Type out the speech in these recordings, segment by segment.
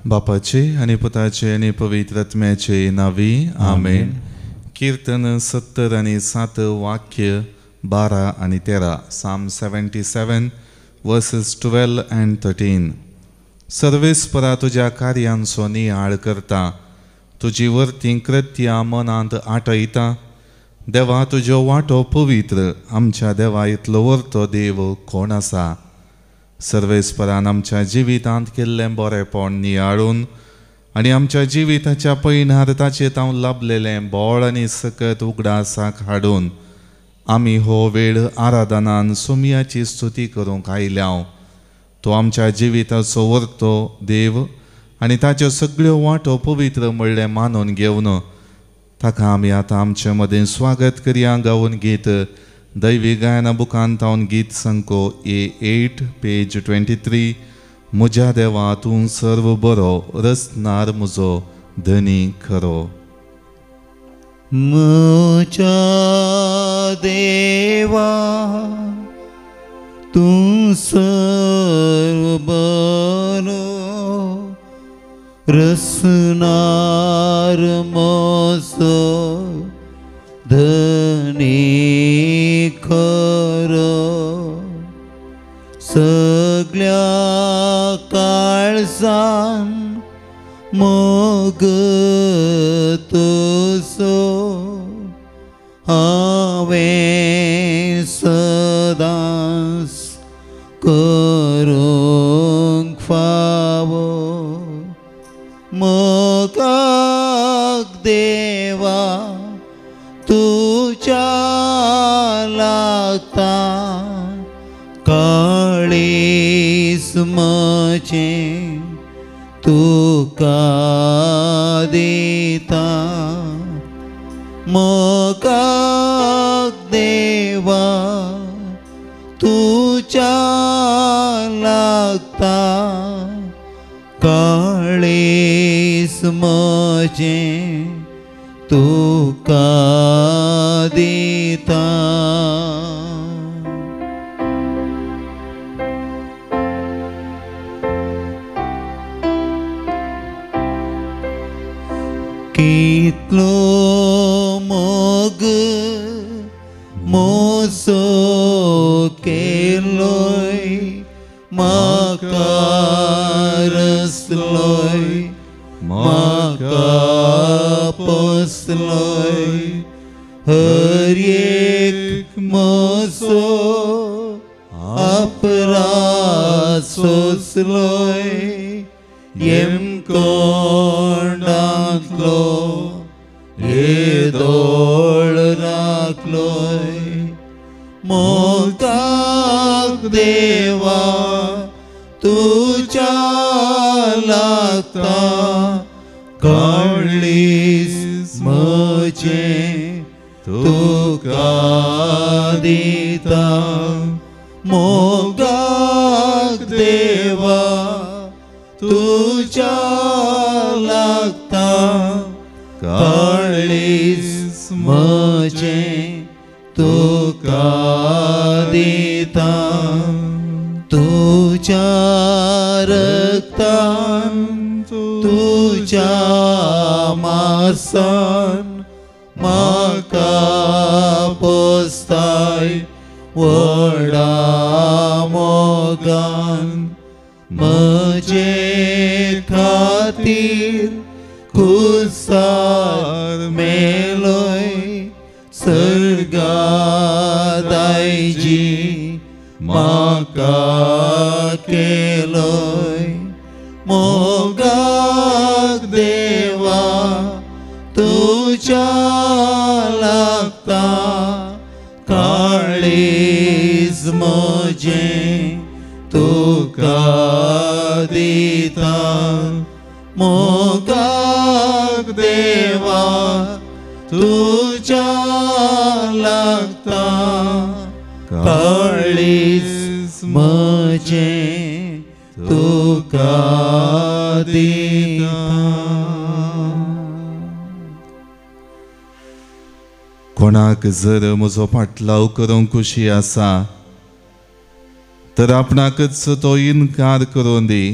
बापाचे आणि पुताचे आणि पवित्र आत्म्याचे नावी आमेन. कीर्तन 70 आणि 7 वाक्य 12 आणि 13. Psalm 77 verses 12 and 13. सर्वेस्परा तुझ्या कार्यांचो नियाळ करता, तुजी वर्ती कृत्या मनांत आठयता. देवा तुजो वाटो पवित्र, आमच्या देवा इतलो वर्तो देव कोण आसा. सर्वेस्परान आमच्या जिवितांत केल्लें बरेपण नियाळून आनी आमच्या जिविताच्या पैनार ताचे तांव लाभलेलें बोळ आनी सकत उगडासाक हाडून आमी हो वेळ आराधनान सुमयाची स्तुती करूंक आयल्याव. तो आमच्या जिविताचो वर्तो देव आनी ताच्यो सगळ्यो वाटो पवित्र म्हणलें मानून घेवन ताका आमी आतां आमचे मदें स्वागत करया. गावून गीत दैवी गायना बुकांत हांव गीत संको A8 पेज 23. म्हज्या देवा तूं सर्व बरो, रसनार म्हजो धनी खरो. म्हज्या देवा तूं सर्व बरो, रसनार म्हजो धनी खरो. सगळ्या काळजान मोग तुजो हांवें सदांच करूंक फावो. मोगाक देवा तुज्या लागता, काळीज म्हजें तुका दिता. मोगाक देवा तुज्या लागता, काळीज म्हजें तुका दिता. कितलो मोग मोसो केलोय, म्हाका रसलोय, म्हाका पोसलोय. हर एक म्हजो अपराध सोंसलोय, येमकोंडांतलो येदोळ राखलोय. मोगाक देवा तुज्या लागता, काळीज म्हजें तुका दिता. मोगाक देवा तुज्या लागता, काळीज म्हजें तुका दिता. तुज्या रक्तान तुज्या मांसान म्हाका पोसताय व्हडा मोगान. म्हजे खातीर खुसार मेलोय, सर्गांत आयजी म्हाका केलोय. मोगाक देवा तुज्या लागता, काळीज म्हजें तुका दिता. मोगाक देवा तुज्या लागता, काळीज म्हजें तुका दिता. कोणाक जर म्हजो फाटलाव करूंक खुशी आसा तर आपणाकच तो इन्कार करून दी.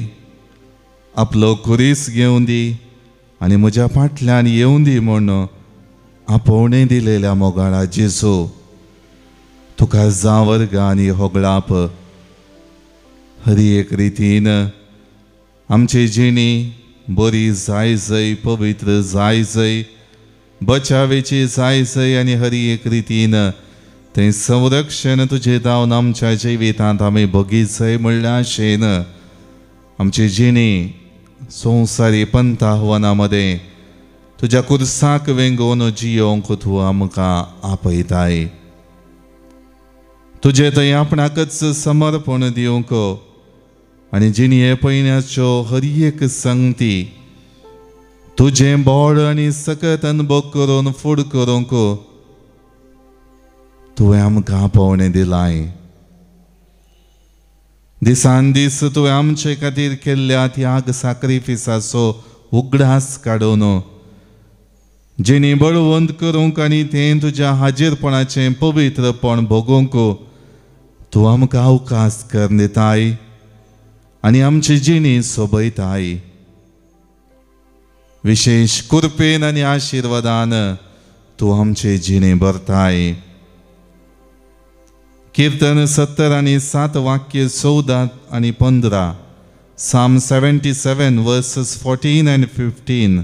आपलो खुरीस घेवन दी आनी म्हज्या फाटल्यान येवन दी म्हूण आपोवणें दिलेल्या मोगाळा जेजू तुका जावर्ग आनी होगळाप हरी एक रितीन आमची जिणी बरी जाय जय पवित्र जाय जय बचावेची जाय जय आनी हरी एक रितीन तें संरक्षण तुजें जावन आमच्या जिवितांत आमी भोगीत जय म्हणल्या आशेन आमची जिणी संवसारी पंथ आव्हाना मदें तुज्या कुर्साक वेंगोवन जियोंक तूं आमकां आपयताय. तुजे थंय आपणाकच समर्पण दिवंक आनी जिणये पयण्याच्यो हर एक संगती तुजें बोड आनी सकत अनुभव करून फूड करूंक तुवें आमकां आपोवणें दिलाय. दिसान दीस तुवें आमचे खातीर केल्ल्या त्याग सॅक्रिफिसाचो उगडास काडून जिणी बळवंत करूंक आनी तें तुज्या हाजीरपणाचें पवित्रपण भोगूंक तूं आमकां अवकाश कर दिताय आनी आमची जिणी सोबयताय. विशेष कृपेन आनी आशिर्वादान तूं आमचे जिणे भरताय. कीर्तन 70 आनी 7 वाक्य 14 आनी 15 Psalm 77 verses 14 and 15.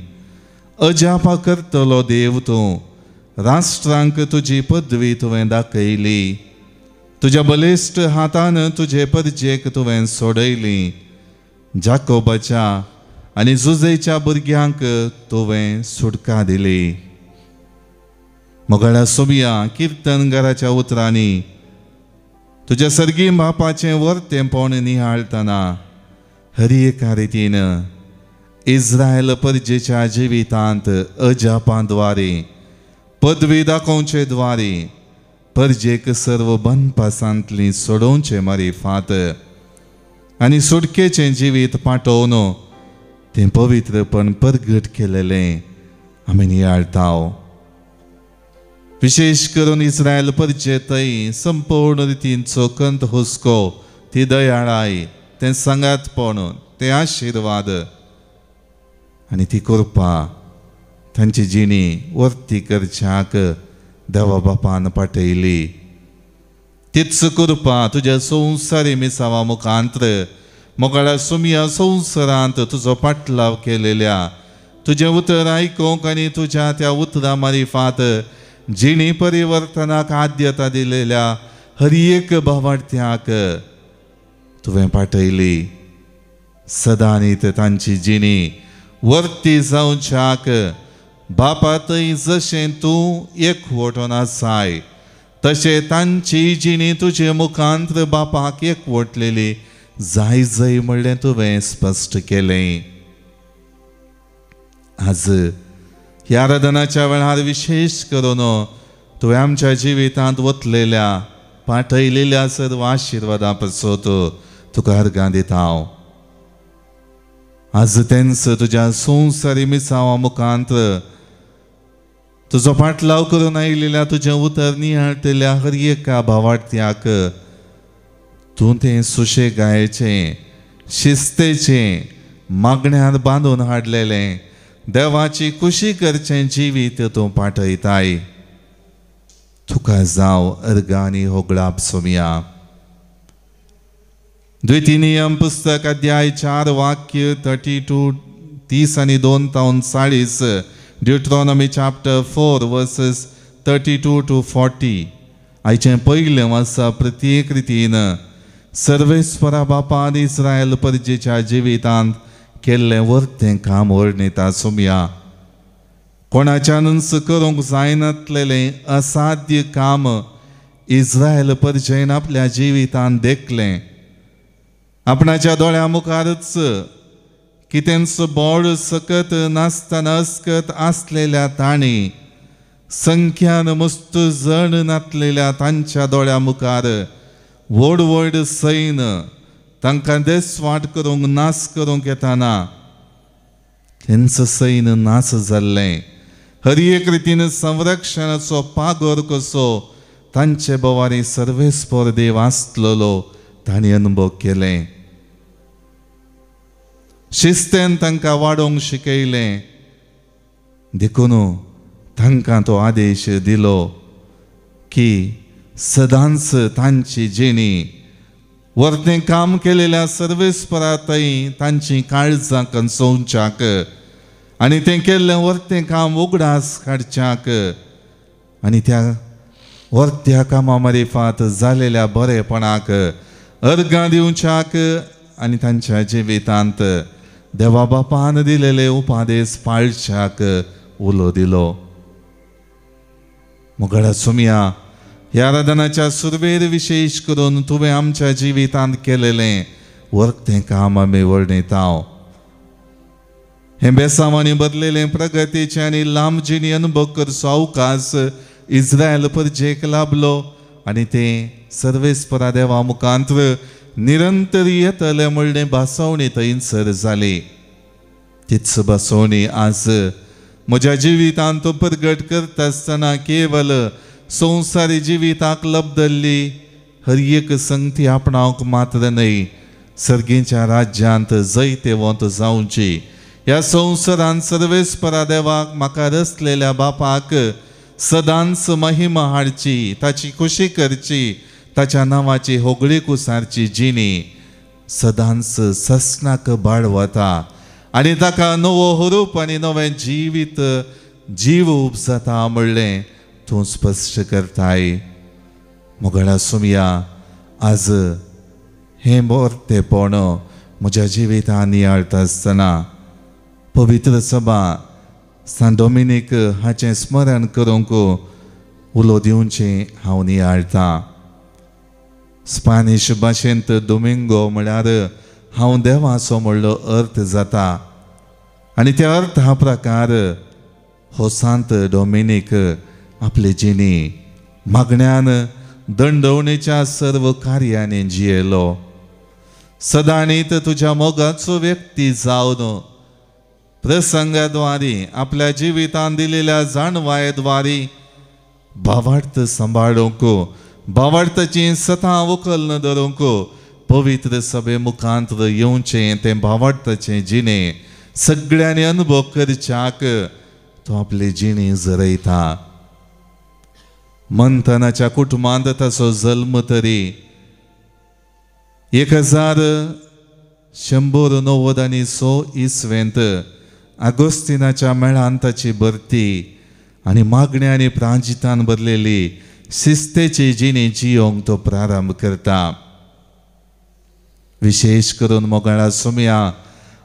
अजापा करतलो देव तूं राष्ट्रांक तुजी पदवी तुवें दाखयली. तुज्या बलिश्ट हातान तुजे परजेक तुवें सोडयली. जाकोबाच्या आनी जुजेच्या भुरग्यांक तुवें सुटका दिली. मोगाळा सोबिया कीर्तनकाराच्या उतरांनी तुज्या सर्गी बापाचें वर्तेंपण निहाळतना हरी एका रितीन इस्रायल परजेच्या जिवितांत अजापांद्वारे पदवी दाखोवचे द्वारे परजेक सर्व बनपासांतली सोडोवचे मारिफात आनी सुटकेचें जिवीत पाठोवन तें पवित्रपण परगट केलेलें आमी नियाळटाव. विशेष करून इस्रायल परजे थंय संपूर्ण रितीन चोखंत हुस्को ती दयाळाय तें सांगातपण तें आशिर्वाद आनी ती कृपा तांची जिणी वर्ती करच्याक देवा बापान पाठयली. तीच कृपा तुज्या संवसारी मिसावा मुखांतर मोगाळा सुमिया संवसारांत तुजो पाटलाव केलेल्या तुजें उतर आयकूंक आनी तुज्या त्या उतरा मारिफात जिणी परिवर्तनाक आद्यता दिलेल्या हर एक भावार्थ्याक तुवें पाठयली. सदांच तांची जिणी वर्ती जावच्याक बापा थंय जशें तूं एकवटून आसाय तशें तांची जिणी तुजे मुखांतर बापाक एकवटलेली जाय जय म्हणलें तुवें स्पश्ट केलें. आज ह्या आराधनाच्या वेळार विशेष करून तुवें आमच्या जिवितांत वतलेल्या पाठयलेल्या सर्व आशिर्वादा पासत तुका अर्गां दिता हांव. आज तेंच तुज्या संवसारी मिसावा मुखांतर तुजो पाटलाव करून आयिल्ल्या तुजें उतर निहाळटल्या हर एका भावार्थ्याक तूं तें सुशेगायेचें शिस्तेचें मागण्यांत बांदून हाडलेलें देवाची खुशी करचें जिवीत तूं पाठयताय. तुका जाव अर्गांनी होगळाप सोमिया. द्वितीनियम पुस्तक अध्याय 4 वाक्य 32 30 आनी 2 तावन 40 ड्युट्रॉनॉमी चॅप्टर 4 वर्सेस 32 to 40. आयचें पयलें आसा प्रत्येक रितीन सर्वेस्परा बापान इस्रायल परजेच्या जिवितांत केल्लें वर्तें काम वर्णिता सोमिया. कोणाच्यानच करूंक जायनासलेलें असाध्य काम इस्रायल परजेन आपल्या जिवितांत देखलें. आपणाच्या दोळ्या मुखारच कितेंच बोड सकत नासतना अस्कत आसलेल्या तांणी संख्यान मस्त जण नातलेल्या तांच्या दोळ्या मुखार व्हड व्हड सैन तांकां देसवाट करूंक नास करूंक येताना तेंच सैन नास जाल्लें. हर एक रितीन संरक्षणाचो पागोर कसो तांचे बोवारी सर्वेस्पर देव आसलेलो तांणी अनुभव केलें. शिस्तेन तांकां वाडोवंक शिकयलें देखून तांकां तो आदेश दिलो की सदांच तांची जिणी वर्तें काम केलेल्या सर्वेस्परांतय तांची काळजां कंसोवच्याक आनी तें केल्लें वर्तें काम उगडास काडच्याक आनी त्या वर्त्या कामा मारिफात जालेल्या बरेपणाक अर्गां दिवच्याक आनी तांच्या जिवितांत देवा बापान दिलेले उपादेश पाळच्याक उलो दिलो. मोगळा सुमया ह्या आराधनाच्या सुरवेर विशेष करून तुवें आमच्या जिवितांत केलेलें वर्तें काम आमी वर्णितांव. हे बेसांवांनी बदलेलें प्रगतीचें आनी लांब जिणी अनुभव करचो अवकाश इस्रायल परजेक लाभलो आनी तें सर्वेस्परा देवा मुखांतर निरंतर येतलें म्हणलें भासावणी थंयसर जाली. तीच भासावणी आज म्हज्या जिवितांत प्रगट करता आसतना केवल संवसारी जिविताक लबदल्ली हर एक संगती आपणावंक मात्र न्हय, सर्गेच्या राज्यांत जैते वंत जावची. ह्या संवसारांत सर्वेस्परा देवाक म्हाका रचलेल्या बापाक सदांच महिमा हाडची, ताची खुशी करची, ताच्या नांवाची होगळी कुसारची जिणी सदांच ससनाक बाळवता आनी ताका नवो हुरूप आनी नवें जिवीत जीव उपजता म्हणलें तूं स्पश्ट करताय. मोगळा सुमया आज हें वर्तेपण म्हज्या जिवितांत नियाळटा आसतना पवित्र सभा सान डॉमिनीक हाचें स्मरण करूंक उलो दिवचें हांव नियाळटां. स्पॅनिश भाशेंत दोमिंगो म्हळ्यार हांव देवाचो म्हणलो अर्थ जाता आनी त्या अर्था प्रकार हो सांत डॉमिनीक आपली जिणी मागण्यान दंडवणेच्या सर्व कार्यांनी जियेलो. सदांनीत तुज्या मोगाचो व्यक्ती जावन प्रसंगाद्वारे आपल्या जिवितांत दिलेल्या जाणवायेद्वारे भावार्थ सांबाळूंक भावार्थाची सता उखलून धरूंक पवित्र सभे मुखांतर येवचें तें भावार्थाचें जिणें सगळ्यांनी अनुभव करच्याक तो आपली जिणी जरयता. मंथनाच्या कुटुंबांत ताचो जल्म तरी 1196 इसवेंत आगोस्तिनाच्या मेळान ताची भरती आनी मागण्या आनी प्रांजितान बदलेली शिस्तेची जिणी जियोंक तो प्रारंभ करता. विशेष करून मोगळा सुमया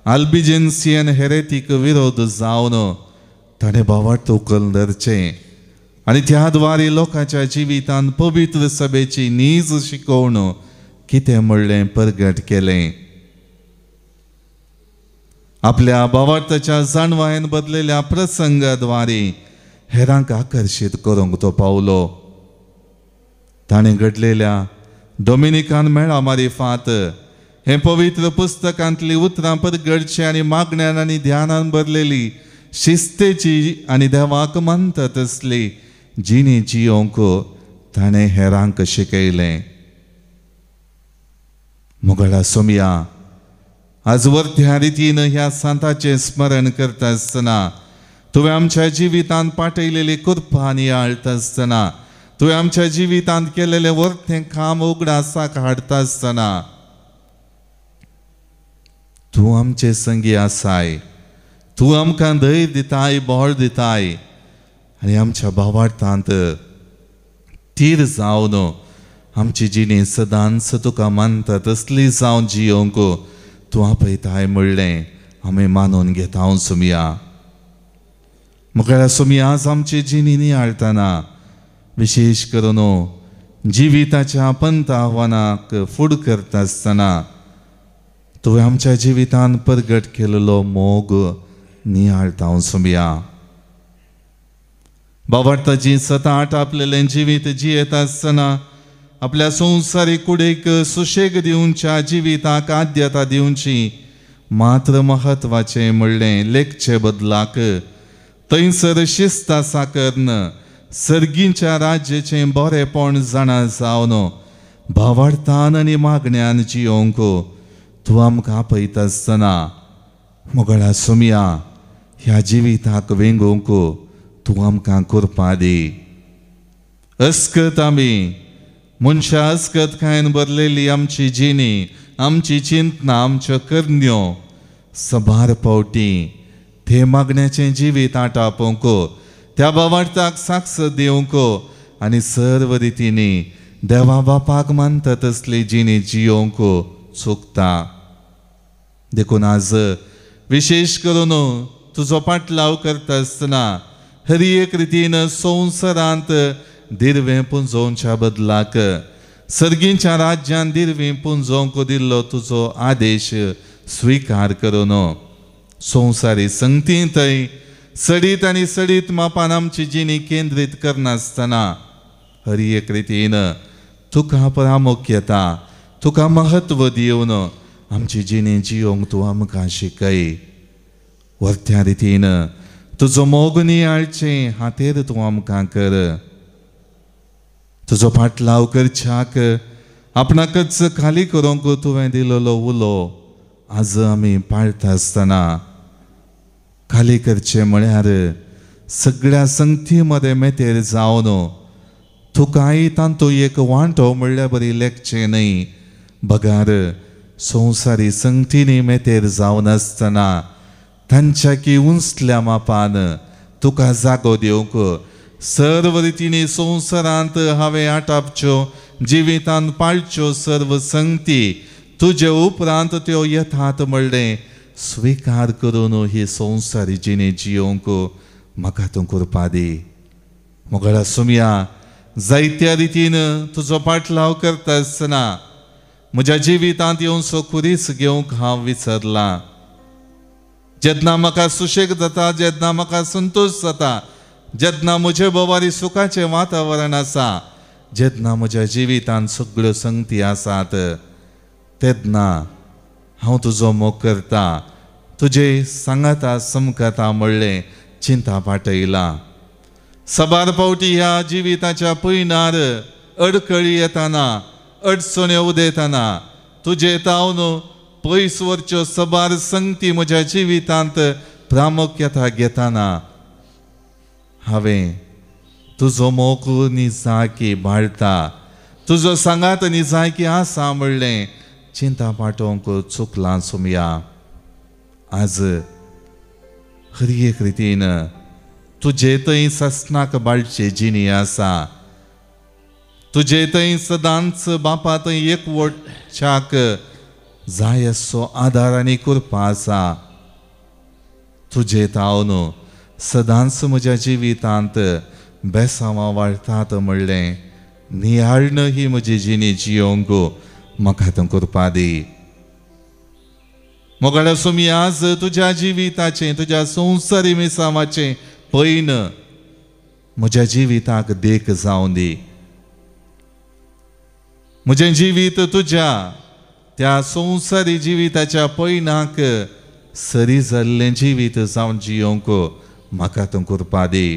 अल्बिजेन्सियन हेरेतीक विरोध जावन ताणें भावार्थ उखल धरचें आनी त्या द्वारे लोकांच्या जिवितांत पवित्र सभेची नीज शिकोवन कितें म्हणलें प्रगट केलें. आपल्या भावार्थाच्या जाणवायेन बदलेल्या प्रसंगाद्वारे हेरांक आकर्शीत करूंक तो पावलो. ताणें घडलेल्या डॉमिनिकान मेळा मारिफात हे पवित्र पुस्तकांतली उतरां प्रगटची आनी मागण्यान आनी ध्यानान भरलेली शिस्तेची आनी देवाक मानता तसली जिणी जियोंक ताणें हेरांक शिकयलें. मोगळा सुमया आज वर्त्या रितीन ह्या सांताचें स्मरण करता आसतना तुवें आमच्या जिवितांत पाठयलेली कृपा नियाळटा आसतना तुवें आमच्या जिवितांत केलेलें वर्तें काम उगडासाक हाडटा आसतना तूं आमचे संगी आसाय. तूं आमकां धैर्य दिताय, बोळ दिताय आनी आमच्या भावार्थांत तीर जावन आमची जिणी सदांच तुका मानता तसली जावन जियोंक तूं आपयताय म्हणलें आमी मानून घेता. हांव सुमया मुखार सुमया आज आमची जिणी नियाळटना विशेष करून जिविताच्या पंत आव्हानाक फुड करता आसतना तुवें आमच्या जिवितांत प्रगट केलेलो मोग नियाळटा. हांव सुमया भावार्थाची सताट आपलेलें जिवीत जियेता आसतना आपल्या संवसारीक कुडीक सुशेग दिवच्या जिविताक आद्यता दिवची मात्र महत्वाचें म्हणलें लेखचे बदलाक थंयसर शिस्त साकरन सर्गीच्या राज्याचें बरेपण जाणा जावन भावार्थान आनी मागण्यान जियोंक तूं आमकां आपयता आसतना मोगळा सुमया ह्या जिविताक वेंगोवंक तूं आमकां करपा दी. अस्कत आमी मनशां अस्कत खायन भरलेली आमची जिणी, आमची चिंतना, आमच्यो करण्यो सबार पावटी ते मागण्याचें जिवीत आटापोवंक, त्या भावार्थाक साक्ष दिवंक आनी सर्व रितींनी देवा बापाक मानता तसली जिणी जियोवंक चुकता. देखून आज विशेष करून तुजो पाटलाव करता आसतना हर एक रितीन संवसारांत दिर्वें पुंजोवच्या बदलाक सर्गीच्या राज्यान दिर्वीं पुंजोवंक दिल्लो तुजो आदेश स्विकार करून संवसारी संगतींतय सडीत आनी सडीत मापान आमची जिणी केंद्रीत करनासतना हर एक रितीन तुका प्रामुख्यता, तुका महत्व दिवन आमची जिणी जियोवंक तूं आमकां शिकय. वर्त्या रितीन तुजो मोग नियाळचें हातेर तूं आमकां कर. तुजो पाटलाव करच्याक आपणाकच खाली करूंक तुवें दिलोलो उलो आज आमी पाळटा आसतना खाली करचें म्हळ्यार सगळ्या संगती मदें मेतेर जावन तुकाय तांतू एक वांटो म्हणल्यार बरी लेखचें न्हय, बगार संवसारी संगतींनी मेतेर जावन आसतना तांच्या की उंचल्या मापान तुका जागो दिवंक सर्व रितींनी संवसारांत हांवें आटापच्यो जिवितांत पाळच्यो सर्व संगती तुजे उपरांत त्यो येतात म्हणलें स्विकार करून ही संवसारी जिणी जियोवंक म्हाका तूं करपा दी. मोगळा सुमया जायत्या रितीन तुजो पाटलाव करता आसतना म्हज्या जिवितांत येवन सोकुरीस घेवंक हांव विसरलां. जेन्ना म्हाका सुशेग जाता, जेन्ना म्हाका संतोश जाता, जेन्ना म्हजे बोवारी सुखाचें वातावरण आसा, जेन्ना म्हज्या जिवितांत सगळ्यो संगती आसात, तेन्ना हांव तुजो मोग करता. तुजे सांगाता समकता म्हणलें चिंता पाटयला. सबार पावटी ह्या जिविताच्या पयनार अडखळी येताना, अडचण्यो उदेताना तुजे तावन पयस वरच्यो सबार संगती म्हज्या जिवितांत प्रामुख्यता घेताना हांवें तुजो मोग निजाकी बाळटा, तुजो सांगात निजाकी आसा म्हणलें चिंता पाटोवंक चुकलां सुमया. आज हर एक रितीन तुजे थंय ससनाक बाळची जिणी आसा, तुजे थंय सदांच बापा थंय एकवटच्याक जाय असो आदार आनी कृपा आसा. तुजे तावन सदांच म्हज्या जिवितांत बेसांवां वाडटात म्हणलें नियाळण ही म्हजी जिणी जियोवंक म्हाका तूं करपा दी. मोगळ्या सुमया आज तुज्या जिविताचें, तुज्या संवसारी मिसावाचें पैन म्हज्या जिविताक देख जावं दी. म्हजें जिवीत तुज्या त्या संवसारी जिविताच्या पैनाक सरी जाल्लें जिवीत जावन जियोवंक म्हाका तूं करपा दी.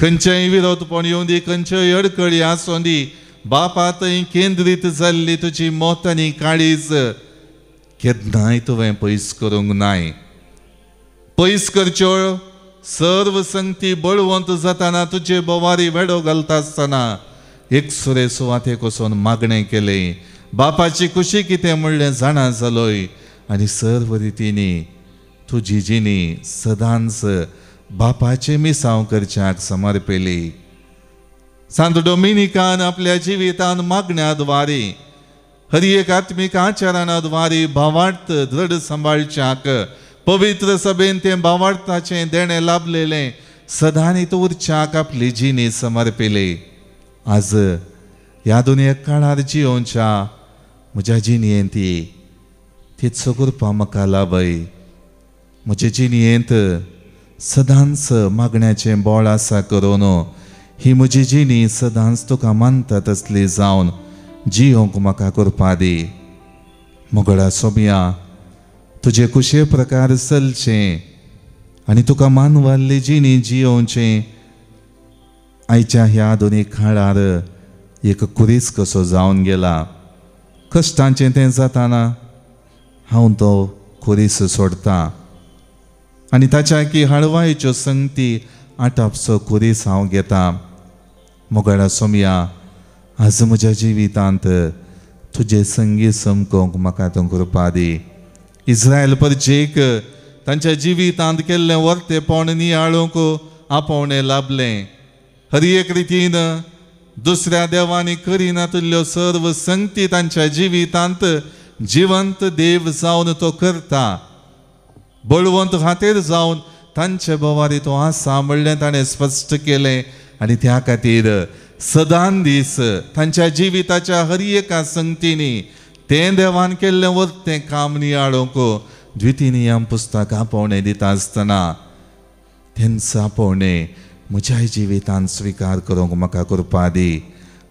खंयचेय विरोधपण येवं दी, खंयच्योय अडखळी आसूं दी, बापा थंय केंद्रीत जाल्ली तुजी मोत आनी काळीज केन्नाय तुवें पयस करूंक नाय. पयस करच्यो सर्व संगती बळवंत जाताना तुजे बोवारी वेडो घालता आसतना एक सुरे सुवातेक वचून मागणें केलें, बापाची खुशी कितें म्हणलें जाणा जालोय आनी सर्व रितींनी तुजी जिणी सदांच बापाचे मिसांव करच्याक समर्पिली. सांत डोमिनिकान आपल्या जिवितान मागण्याद्वारे हर एक आत्मीक आचाराद्वारे भावार्थ दृढ सांबाळच्याक पवित्र सभेन तें भावार्थाचें देणें लाभलेलें सदांच उरच्याक आपली जिणी समर्पिली. आज ह्या दुनियेक काळार जियोवच्या म्हज्या जिणयेंत तितसो करपा म्हाका लाभय. म्हजे जिणयेंत सदांच मागण्याचें बोळ आसा करून ही म्हजी जिणी सदांच तुका मानता तसली जावन जियोवंक म्हाका करपा दी. मोगळा सोमया तुजे कुशे प्रकार चलचें आनी तुका मानवाल्ली जिणी जियोवचें आयच्या ह्या आधुनीक काळार एक कुरीस कसो जावन गेला. कश्टांचें तें जाताना हांव तो खोरीस सोडता आनी ताच्या की हळवायेच्यो संगती आटापसो खोरीस हांव घेता. मोगाळा सोमया, आज म्हज्या जिवितांत तुजे संगीत समकोंक म्हाका तूं कृपा दी. इस्रायल परजेक तांच्या जिवितांत केल्लें वर्तेपण नियाळूंक आपोवणें लाभलें. हर एक रितीन दुसऱ्या देवांनी करिना तुल्यो सर्व संगती तांच्या जिवितांत जिवंत देव जावन तो करता. बळवंत खातीर जावन तांचे बोवारी तो आसा म्हणलें ताणें स्पश्ट केलें. आनी त्या खातीर सदां दीस तांच्या जिविताच्या हर एका संगतींनी तें देवान केल्लें वर्तें काम नियाळूंक द्वितीनियम पुस्तक आपोवणें दिता आसतना तेंच आपोवणें म्हज्या जिवितांत स्विकार करूंक म्हाका कृपा दी.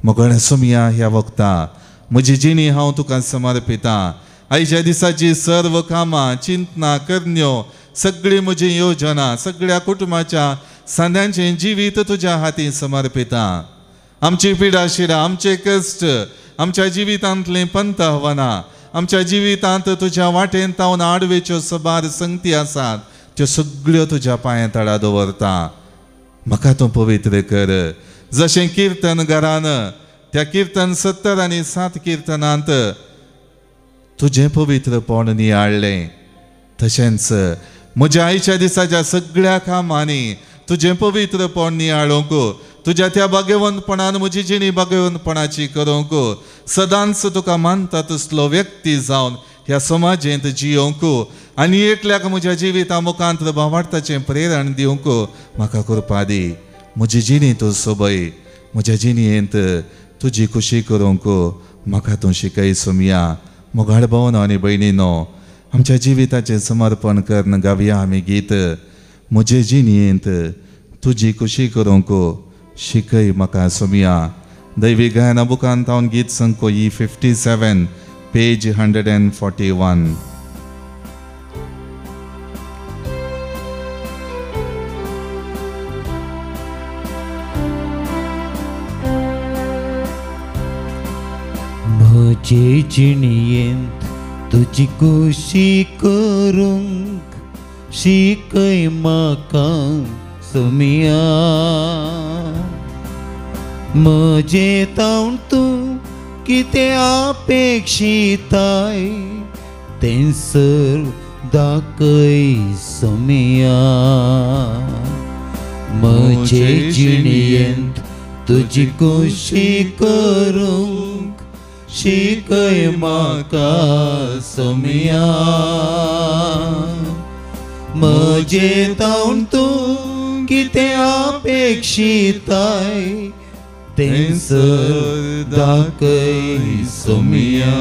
मोगळ्या सोमया ह्या वखदा म्हजी जिणी हांव तुका समर्पिता. आयच्या दिसाची सर्व कामां, चिंतना, करण्यो, सगळी म्हजी योजना, सगळ्या कुटुंबाच्या सांद्यांचें जिवीत तुज्या हाती समर्पिता. आमची पिडाशिरा, आमचे कश्ट, आमच्या जिवितांतलीं पंत आव्हानां, आमच्या जिवितांत तुज्या वाटेन तावन आडवेच्यो सबार संगती आसात त्यो सगळ्यो तुज्या पांया तळा दवरता. म्हाका तूं पवित्र कर. जशें कीर्तनकारान त्या कीर्तन 70 आनी 7 कीर्तनांत तुजें पवित्रपण नियाळ्ळें, तशेंच म्हज्या आयच्या दिसाच्या सगळ्या कामांनी तुजें पवित्रपण नियाळूंक, तुज्या त्या भाग्यवंतपणान म्हजी जिणी भाग्यवंतपणाची करूंक, सदांच तुका मानता तसलो व्यक्ती जावन ह्या समाजेंत जियोंक आनी एकल्याक म्हज्या जिविता मुखांत भावार्थाचें प्रेरण दिवंक म्हाका कृपा दी. म्हजी जिणी तूं सोबय, म्हज्या जिणयेंत तुजी खुशी करूंक म्हाका तूं शिकय सोमया. मोगाळ भावनो आनी भयणीनो, आमच्या जिविताचें समर्पण करन गावया आमी गीत. म्हजे जिणयेंत तुजी खुशी करूंक शिकय म्हाका सोमया. दैवी गायना बुकांत हांव गीत संको ही 57 पेज 141. म्हजे जिणयेंत तुजी खुशी करूंक शिकय म्हाका सोमया. म्हजे तावन तूं कितें अपेक्षिताय तें सर्व दाखय सोमया. म्हजे जिणयेंत तुजी खुशी करूंक शिकय म्हाका सोमया. म्हजे तावन तूं कितें अपेक्षिताय तें सर्व दाखय सोमया.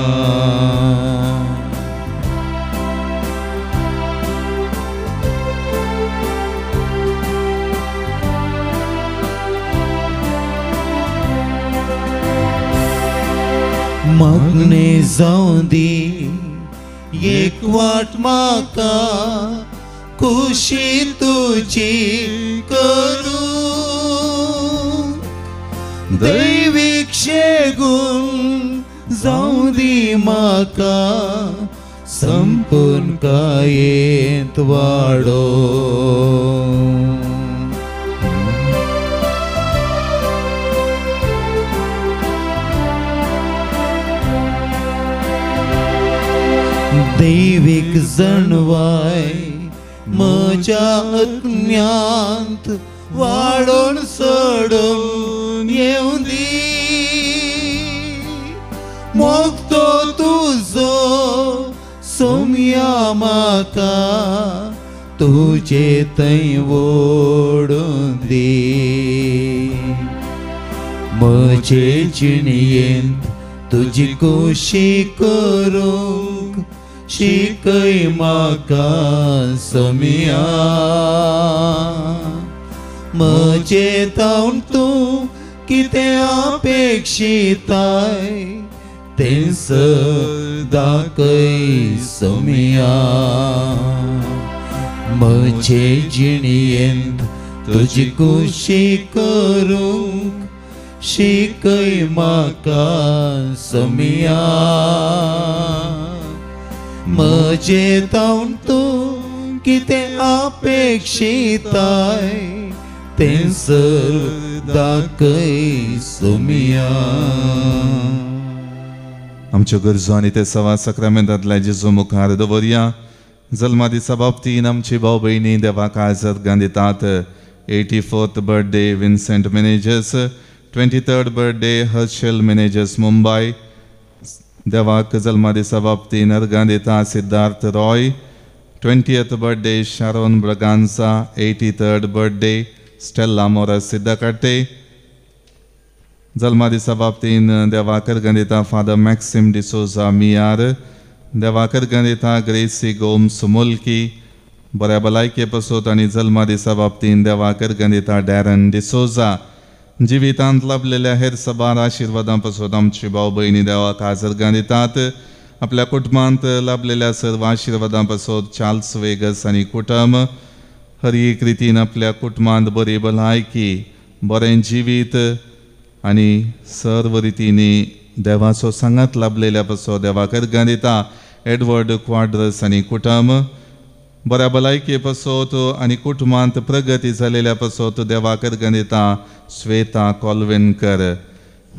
मग्ने जावं दी एक वाट म्हाका खुशी तुजी करूं. दैवीक शेगून जावं दी म्हाका संपूर्ण कायेंत वाडो. दैवीक जणवाय म्हज्या अज्ञांत वाडोवन सोडून येवं दी. मोगतो तुजो सोमया म्हाका तुजे थंय ओडून दी. म्हजे जिणयेंत तुजी खुशी करूंक शिकय म्हाका सोमया. म्हजे तावन तूं कितें अपेक्षिताय तें सर्व दाखय सोमया. म्हजे जिणयेंत तुजी खुशी करूंक शिकय म्हाका सोमया. म्हजे तावन तूं कितें अपेक्षिताय तें सर्व दाखय सोमिया. आमच्यो गरजो आनी ते सवा सक्रामेंतांतल्या जेजू मुखार दवरया. जल्मा दिसा बाबतीन आमची भाव भयणी देवाक आजर्गां दितात. 84th birthday Vincent Menezes, 23rd birthday Harshal Menezes Mumbai. देवाक जल्मा दिसा बाबतीन अर्गां दिता Siddharth Roy. 20th birthday Sharon Braganza. 83rd birthday Stella मोरस सिद्धकाटे. जल्मा दिसा बाबतीन देवाक अर्गां दिता फादर मॅक्सिम डिसोजा मियार. देवाक अर्गां दिता ग्रेसी गोम्स मुल्की. बऱ्या भलायके पसोत आनी जल्मा दिसा बाबतीन देवाक अर्गां दिता डॅरन डिसोजा. जिवितांत लाभलेल्या हेर सबार आशिर्वादां पसोत आमची भाव भयणी देवाक आजर्गां दितात. आपल्या कुटुंबांत लाभलेल्या सर्व आशिर्वादां पसोत चार्ल्स वेगस आनी कुटुंब हर एक रितीन आपल्या कुटुंबांत बरी भलायकी, बरें जिवीत आनी सर्व रितींनी देवाचो सांगात लाभलेल्या पसो देवाक अर्गां दिता. एडवर्ड क्वाड्रस आनी कुटुंब बऱ्या भलायके पसोत आनी कुटुंबांत प्रगती जालेल्या पसोत देवाक अर्गां दिता. श्वेता कोल्वेनकर.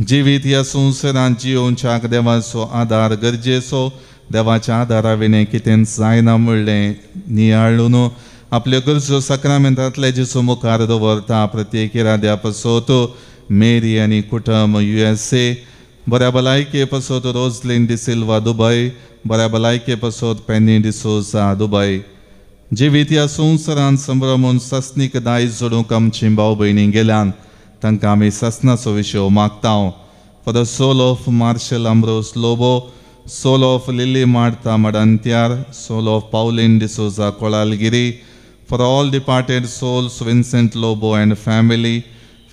जिवीत ह्या संवसारांत जियोवच्याक देवाचो आदार गरजेचो. देवाच्या आदारा विणे कितेंच जायना म्हणलें नियाळून आपल्यो गरजो सक्रामेंतांतले जेजू मुखार दवरता. प्रत्येक इराद्या पसोत मेरी आनी कुटुंब USA. बऱ्या भलायके पसोत रोजलिन डिसिल्वा दुबय. बऱ्या भलायके पसोत पेनी डिसोजा दुबय. जिवीत ह्या संवसारांत संभ्रमून सस्नीक दायज जोडूंक आमची भाव भयणी गेल्यान तांकां आमी ससनाचो विशय मागता. For the soul of Marshal Ambrose Lobo, soul of Lily Marta मडंत्यार, सोल ऑफ पाउलिन डिसोजा कोळालगिरी. For all departed souls Vincent Lobo and family.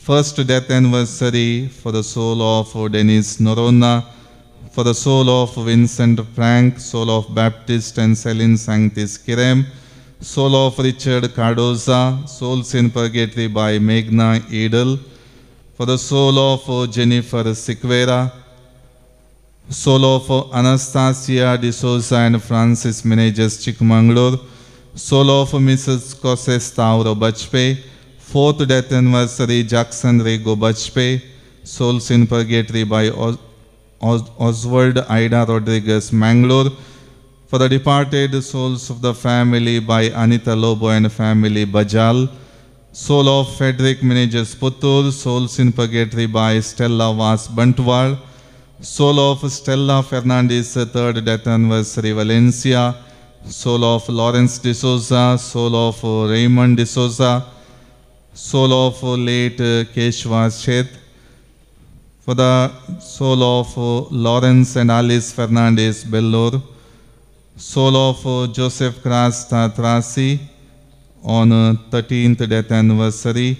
First death anniversary for the soul of Dennis Norona, for the soul of Vincent Frank, soul of Baptist and Celine Sanctis Kirem, soul of Richard Cardoza, souls in purgatory by Meghna Edel, for the soul of Jennifer Siqueira, soul of Anastasia D'Souza and Francis Meneges Chikmagalur, soul of Mrs. Cosses Tauro Bajpe. 4th death anniversary Jackson Rego Bajpe, souls in purgatory by Oswald Ida Rodriguez Mangalore. For the departed souls of the family by Anita Lobo and family Bajal. Soul of Frederick Meneges Puttur, souls in purgatory by Stella Vas Bantwal. Soul of Stella Fernandez, 3rd death anniversary Valencia. Soul of Lawrence D'Souza, soul of Raymond D'Souza, soul of late Keshwa Sheth. For the soul of Lawrence and Alice Fernandez Bellur. Soul of Joseph Krasta Trasi on 13th death anniversary.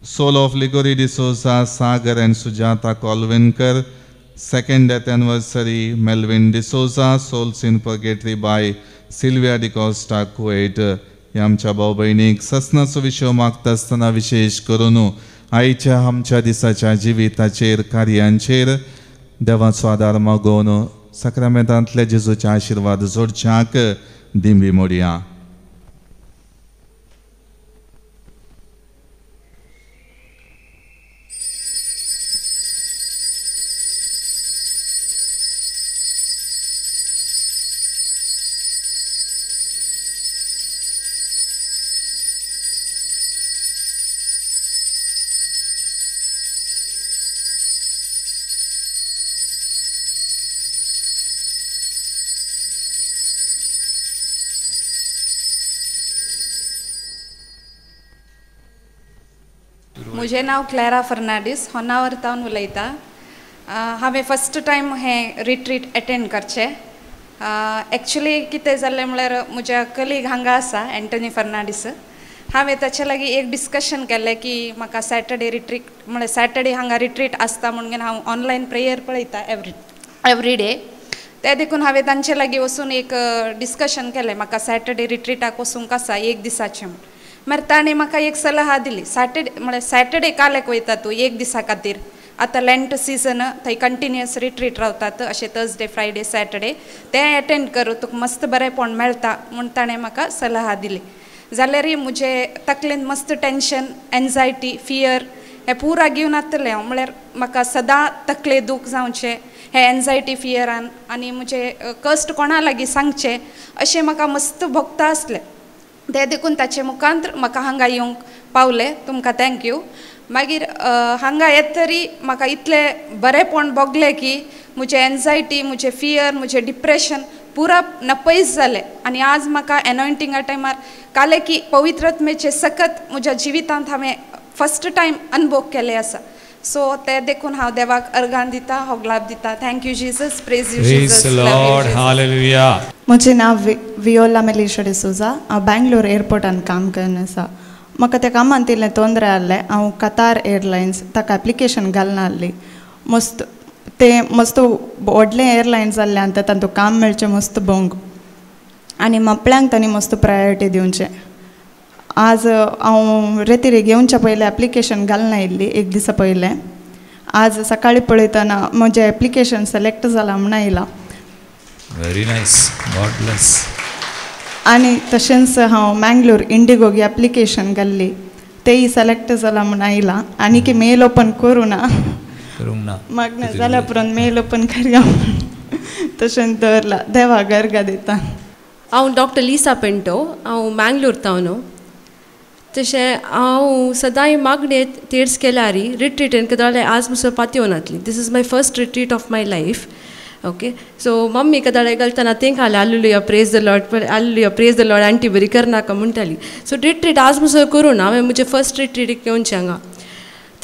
Soul of Ligori D'Souza, Sagar and Sujata Kolvinkar, 2nd death anniversary Melvin D'Souza, souls in purgatory by Sylvia D'Costa Kuwait. ह्या आमच्या भाव भयणीक ससनाचो विशय मागता आसतना विशेष करून आयच्या आमच्या दिसाच्या जिविताचेर कार्यांचेर देवाचो आदार मागोवन सक्रामेंतांतले जेजूचे आशिर्वाद जोडच्याक दिंबी मोडया. म्हजें नांव क्लॅरा फर्नांडीस, होन्नावरांतल्यान उलयता. हांवें फस्ट टायम हें रिट्रीट अटेंड करचें. एक्चुली कितें जाल्लें म्हळ्यार म्हज्या कलीग हांगा आसा एंटनी फर्नांडीस. हांवें ताचे लागीं एक डिस्कशन केल्लें की म्हाका सॅटर्डे रिट्रीट म्हळ्यार सॅटर्डे हांगा रिट्रीट आसता म्हणून हांव ऑनलायन प्रेयर पळयता एवरी डे. ते देखून हांवें तांचे लागीं वचून एक डिस्कशन केलें म्हाका सॅटर्डे रिट्रीटाक वचूंक आसा एक दिसाचें म्हूण. मागीर ताणें म्हाका एक सलहा दिली, सॅटर्डे म्हळ्यार सॅटर्डे काल्याक वयता तूं एक दिसा खातीर. आतां लेंट सीजन थंय कंटिन्युअस रिट्रीट रावतात अशें थर्सडे फ्रायडे सॅटर्डे ते अटेंड कर तुका मस्त बरेंपण मेळटा म्हूण ताणें म्हाका सलहा दिली जाल्यार म्हजे तकलेंत मस्त टेंशन एन्जायटी फियर हें पुरा घेवन येतलें हांव म्हळ्यार म्हाका सदां तकले दूख जावचें हे एन्जायटी फियरान आनी म्हजे कश्ट कोणा लागीं सांगचे अशें म्हाका मस्त भोगता आसलें ते देखून ताचे मुखांत म्हाका हांगा येवंक पावलें तुमकां थँक्यू मागीर हांगा येतरी म्हाका इतलें बरेंपण भोगलें की म्हजे एन्जायटी म्हजे फियर म्हजें डिप्रेशन पुरा नपयस जालें आनी आज म्हाका एनॉयंटिंगा टायमार काले की पवित्रत्मेचे सकत म्हज्या जिवितांत हांवें फस्ट टायम अनुभव केले आसा सो ते देखून हांव देवाक अर्गान दिता होगलाप दिता thank you Jesus praise you Jesus Lord hallelujah म्हजें नांव वियोला मेलिशा डिसोजा हांव बँगलोर एअरपोर्टान काम करन आसा म्हाका त्या कामान तितलें तोंदरे आहलें हांव कतार एअरलायन्स ताका एप्लिकेशन घालना आहली मस्त व्हडलें एअरलायन्स जाल्ल्यान तातूंत काम मेळचें मस्त भोंग आनी मापळ्यांक तांणी मस्त प्रायोरिटी दिवचें आज हांव रेतीर घेवच्या पयलें एप्लिकेशन घालना आयिल्ली एक दिसा पयलें आज सकाळीं पळयतना म्हजें एप्लिकेशन सिलेक्ट जालां म्हूण आयलां व्हेरी नायस गॉड ब्लेस आनी तशेंच हांव मँगलोर इंडिगोगी एप्लिकेशन घाल्ली तेय सिलेक्ट जालां म्हूण आयलां आनी की मेल ओपन करूं ना म्हाका जाल्या उपरांत मेल ओपन करया तशें दवरलां देवा गर्गा दिता हांव डॉक्टर लिसा पेंटो हांव मँगलोर तावन तशें हांव सदांय मागणे तेर्स केल्यार रिट्रीटेन कदाळे आज मुसो पातयेवन येतली this is my first retreat of my life okay so mummy कदाळे घालतना तेंक हालें hallelujah praise the lord aunty बरी करनाका म्हणटाली सो रिट्रीट आज मुसो करूं ना हांवें म्हजें फर्स्ट रिट्रीट घेवचें हांगा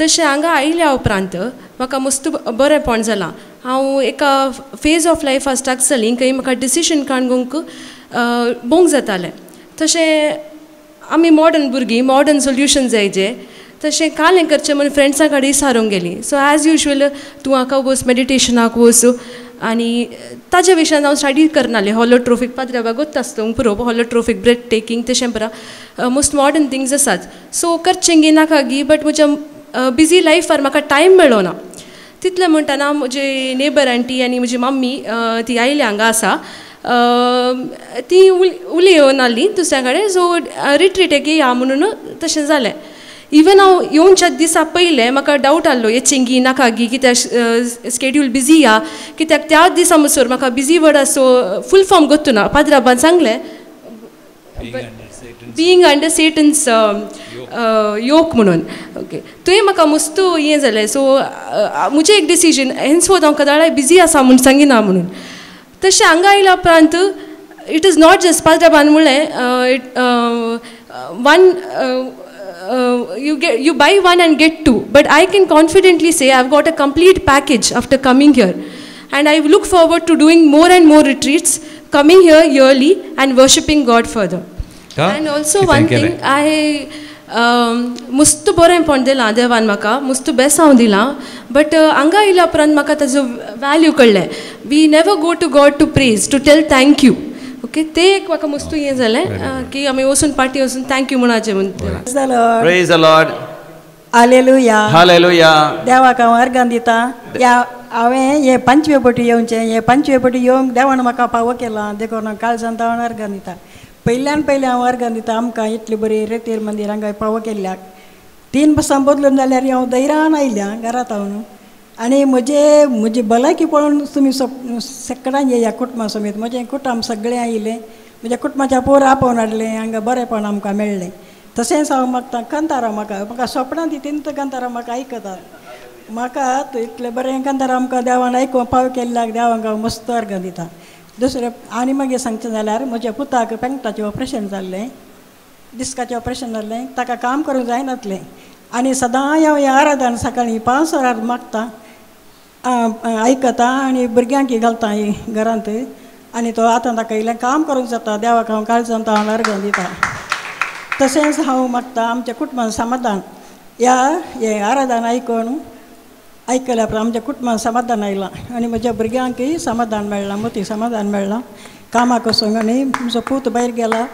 तशें हांगा आयल्या उपरांत म्हाका मस्त बरेंपण जालां हांव एका फेज ऑफ लायफा स्टक जाली खंय म्हाका डिसिशन काडूंक बोंग जातालें तशें आमी मॉडर्न भुरगीं मॉडर्न सोल्युशन जायचे तशें कालें करचें म्हूण फ्रेंड्सां कडेन विचारूंक गेली सो एज युजल तूं हाका वच मेडिटेशनाक वच आनी ताजे विशयान हांव स्टडी करनालें हॉलोट्रोफीक पाद्र्या बागोत आसता पुरो हॉलोट्रोफीक ब्रेथ टेकींग तशें बरा मोस्ट मॉडर्न थिंग्स आसात सो करचें गी नाका गी बट म्हज्या बिजी लायफार म्हाका टायम मेळ्ळो ना तितलें म्हणटना म्हजी नेबर आंटी आनी म्हजी मम्मी ती आयली हांगा आसा ती उलयोन आली दुसऱ्या कडेन सो रिट्रीटेक या म्हणून तशें जालें इवन हांव येवच्या दिसा पयलें म्हाका डावट आहलो येचें गी नाका गी कित्याक स्केड्यूल बिजी या कित्याक त्या दिसा म्हणसर म्हाका busy word so full form गोतू ना पाद्राबान सांगलें बीइंग अंडर सेटन्स योक म्हणून ओके तुवें म्हाका मस्त हें जालें सो म्हजें एक डिसिजन हेन्सफोर्थ हांव कदाळे बिजी आसा म्हूण सांगिना म्हणून तशें हांगा आयल्या उपरांत इट इज नॉट जस्ट पाद्राबान म्हणलें one you buy one and get two but I can confidently say I've got a complete package after coming here and I look forward to doing more and more retreats coming here yearly and worshipping God further and also one thing I मस्त बरेंपण दिलां देवान म्हाका मस्त बेसांव दिलां but हांगा आयल्या उपरांत म्हाका ताजो वॅल्यू कळ्ळें we never go to God to praise to tell thank you okay ते एक म्हाका मस्त हें जालें की आमी वचून पार्टी वचून थँक्यू म्हणाचें म्हणून praise the Lord hallelujah hallelujah देवाक हांव अर्गां दिता हांवें हे पंचवे पटी येवचें हे पंचवे पटी येवंक देवान म्हाका फावो केला देखून काळजांत हांव अर्गां दिता पयल्यान पयलें हांव अर्गां दिता आमकां इतली बरी रेतेर मंदिर हांगा फावो केल्ल्याक 3 वर्सां बदलून जाल्यार हांव धैर्यान आयल्या घरांत हांव आनी म्हजी भलायकी पळोवन तुमी सेकडान येया कुटुंबा समेत म्हजें कुटुंब सगळें आयिल्लें म्हज्या कुटुंबाच्या पोर आपोवन हाडलें हांगा बरेंपण आमकां मेळ्ळें तशेंच हांव मागता कांतारा म्हाका स्वप्नांत तितून कांतारा म्हाका आयकता म्हाका इतलें बरें कांतारा आमकां देवान आयकूंक पाव केल्ल्याक देवाक हांव मस्त अर्गां दिता दुसरें आनी मागीर सांगचें जाल्यार म्हज्या पुताक पेंगटाचें ऑपरेशन जाल्लें डिस्काचें ऑपरेशन जाल्लें ताका काम करूंक जायनासलें आनी सदां हांव हें आराधन सकाळीं 5 वरार मागता आयकता आनी भुरग्यांक घालता घरांत आनी तो आतां ताका इल्लें काम करूंक जाता देवाक हांव काळजांत हांव अर्गां दिता तशेंच हांव मागता आमच्या कुटुंबान समाधान हे आराधन आयकल्या उपरांत आमच्या कुटुंबान समाधान आयलां आनी म्हज्या भुरग्यांकय समाधान मेळ्ळां मोती समाधान मेळ्ळां कामाक वचूंक आनी म्हजो पूत भायर गेला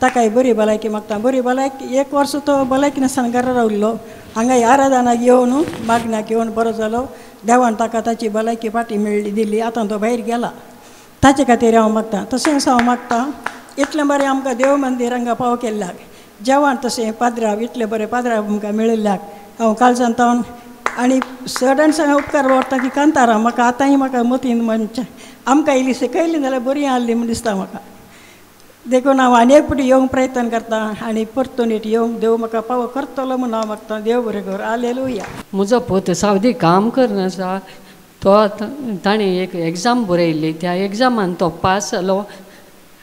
ताकाय बरी भलायकी मागता. बरी भलायकी 1 वर्स तो भलायकी नासतना घरा रावल्लो. हांगा आराधनाक येवन मागण्याक येवन बरो जालो. देवान ताका ताची भलायकी फाटी मेळ्ळी दिली. आतां तो भायर गेला. ताचे खातीर हांव मागतां. तशेंच हांव मागतां इतलें बरें आमकां देव मंदिर हांगा पाव केल्ल्याक, जेवण तशें पाद्रांव इतलें बरें पाद्रांव आमकां मेळिल्ल्याक हांव काळजान तावन आनी सडन उपकार वाडटा की कांतारां म्हाका आतांय म्हाका मतीन मनच्या आमकां इल्ली सकयली जाल्यार बरी आहली म्हण दिसता म्हाका. देखून हांव आनी एक फावटी येवंक प्रयत्न करतां आनी परतून येवंक देव म्हाका पाव करतलो म्हूण हांव मागतां. देव बरें कर. हालेलुया. म्हजो पोत सावदी काम करनासा. तो ताणें एक एग्जाम बरयल्ली. त्या एग्जामान तो पास जालो.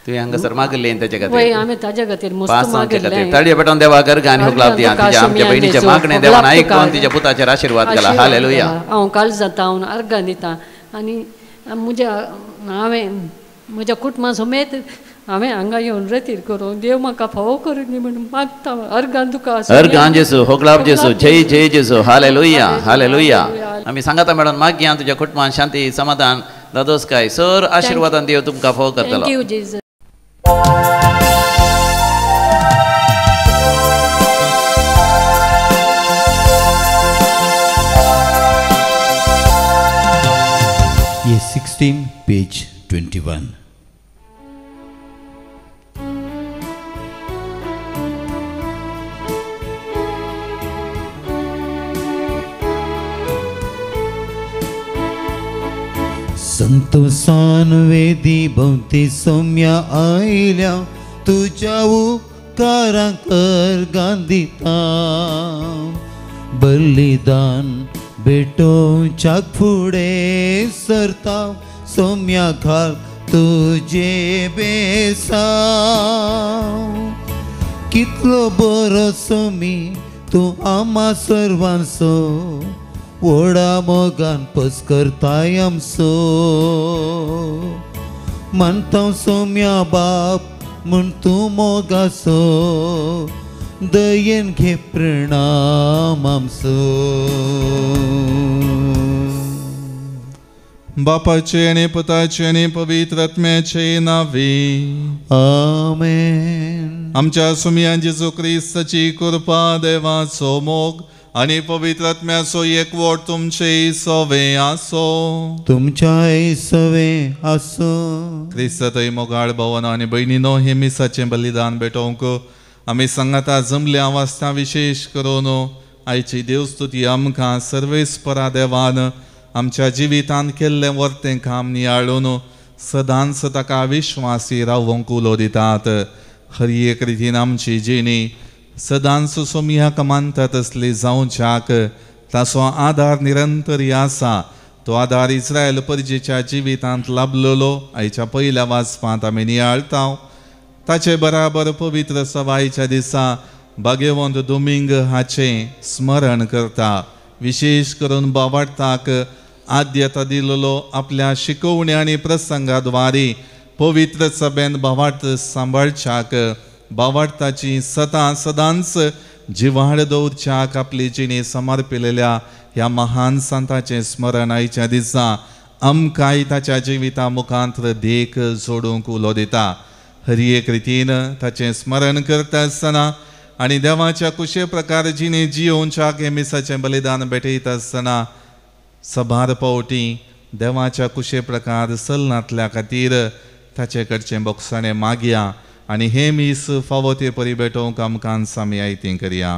तुवें हांगासर मागले ताचे वय खातीर हांवें ताज्या खातीर मस्त पास जावचे मागयल्लें. खातीर ताळयो पेटोवन देवाक गर्ग आनी होगलाब दिया. तिच्या आमच्या भयणीचे मागणें देवान आयकून तिच्या पुताचेर आशिर्वाद केला. हालेलुया. हांव काल जाता हांव अर्गां दितां आनी हांवें म्हज्या कुटुंबा समेत हांवें हांगा येवन रतीर करूं. देव म्हाका फावो करूं दी म्हणून मागता. अर्गां तुका अर्गां जेसू होगलाब जेसू जय जय जेसू. Hallelujah hallelujah. आमी सांगाता मेळोन मागया तुज्या कुटुंबान शांती समाधान दादोसकाय सर आशिर्वादान देव तुमकां फावो करतलो. Thank you Jesus. ये 16 पेज 21. संतोषान वेदी भोवती सौम्या आयल्या तुज्या उपकारांक अर्गां दिता. बलिदान भेटोवच्या फुडें सरता सौम्या घाल तुजे बेसांव. कितलो बरो सोमी तूं आमा सर्वांचो व्हडा मोगान पस्करताय आमचो. मानता सौम्या बाप म्हूण तूं मोगाचो दयेन घे प्रणाम आमचो. बापाचे आनी पुताचे आनी पवित्र आत्म्याचे नांवे आमेन. आमच्या सुमया जेजू क्रिस्ताची कृपा देवाचो मोग आनी पवित्र आत्म्याचो एकवट तुमचे सवे आसो. तुमच्या सवे आसो. क्रिस्त थंय मोगाळ भवन आनी भयणीनो हे मिसाचें बलिदान भेटोवंक आमी सांगाता जमल्या वाचता विशेष करून आयची देवस्तुती आमकां सर्वेस्परा देवान आमच्या जिवितांत केल्लें वर्तें काम नियाळून सदांच ताका विश्वासी रावूंक उलो दितात. खरी एक रितीन आमची जिणी सदांच सोमयाक मानता तसली जावच्याक ताचो आदार निरंतरी आसा. तो आदार इस्रायल परजेच्या जिवितांत लाभलेलो आयच्या पयल्या वाचपांत आमी नियाळटा. ताचे बराबर पवित्र सवायच्या दिसा भाग्यवंत दोमिंग हाचें स्मरण करता. विशेष करून बावार्थाक आद्यता दिलेलो आपल्या शिकवणी आनी प्रसंगाद्वारे पवित्र सभेन भावार्थ सांबाळच्याक भावार्थाची सदांच जिवाड दवरच्याक आपली जिणी समर्पिल्ल्या ह्या महान संतांचें स्मरण आयच्या दिसा आमकांय ताच्या जिविता मुखांत देख जोडूंक उलो दिता. हरी एक रितीन ताचें स्मरण करता आसतना आनी देवाच्या कुशे प्रकार जिणे जियोवच्याक हे मिसाचें बलिदान भेटयता आसतना सबार पावटी देवाच्या कुशे प्रकार चलनातल्या खातीर ताचे कडचें बोगसाणें मागया आनी हे मीस फावो ते परी भेटोवंक आमकां सामी आयतीं करया.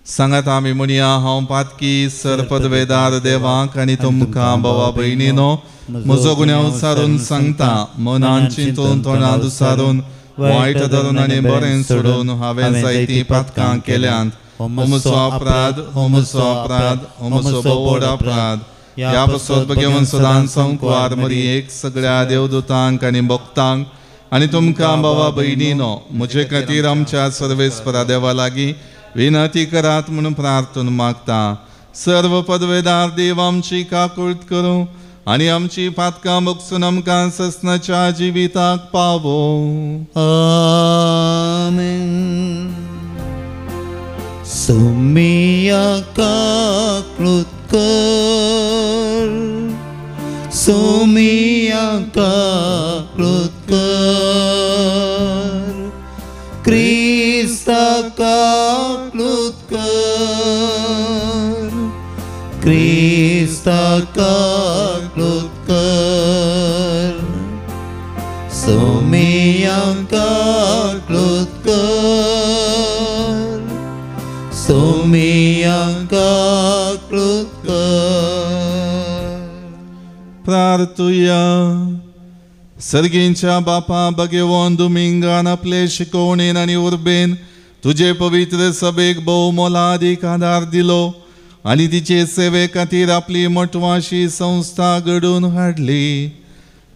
सांगात आमी म्हणया हांव पातकी सरपदवेदार देवाक आनी तुमकां भावा भयणीनो म्हजो गुन्यांव सारून सांगता. मनान चिंतून तोंडांत उसारून वायट धरून आनी बरें सोडून हांवें जायतीं पातकां केल्यांत. हो म्हजो अपराध, हो म्हजो अपराध, हो म्हजो व्हड अपराध. ह्या पासत घेवन सदांच संकवार मरी एक सगळ्या देवदूतांक आनी भक्तांक आनी तुमकां भावा भयणीनो म्हजे खातीर आमच्या सर्वेस्परा देवा लागीं विनंती करात म्हणून प्रार्थना मागता. सर्व पदवेदार देव आमची काकूळट करूं आनी आमची पातकां मोगसून आमकां ससनाच्या जिविताक पावो. आमेन. सोमिया काकूळट कर, सोमिया Kristaka klutkar, Kristaka klutkar, Sumiyanka klutkar, Sumiyanka klutkar. प्रार्थूया. सर्गींच्या बापा भगवंत दुमिंगान आपले शिकवणेन आनी उर्बेन तुझे पवित्र सभेक बहुमोलादीक आदार दिलो आनी तिचे सेवे खातीर आपली म्हत्वाची संस्था घडून हाडली.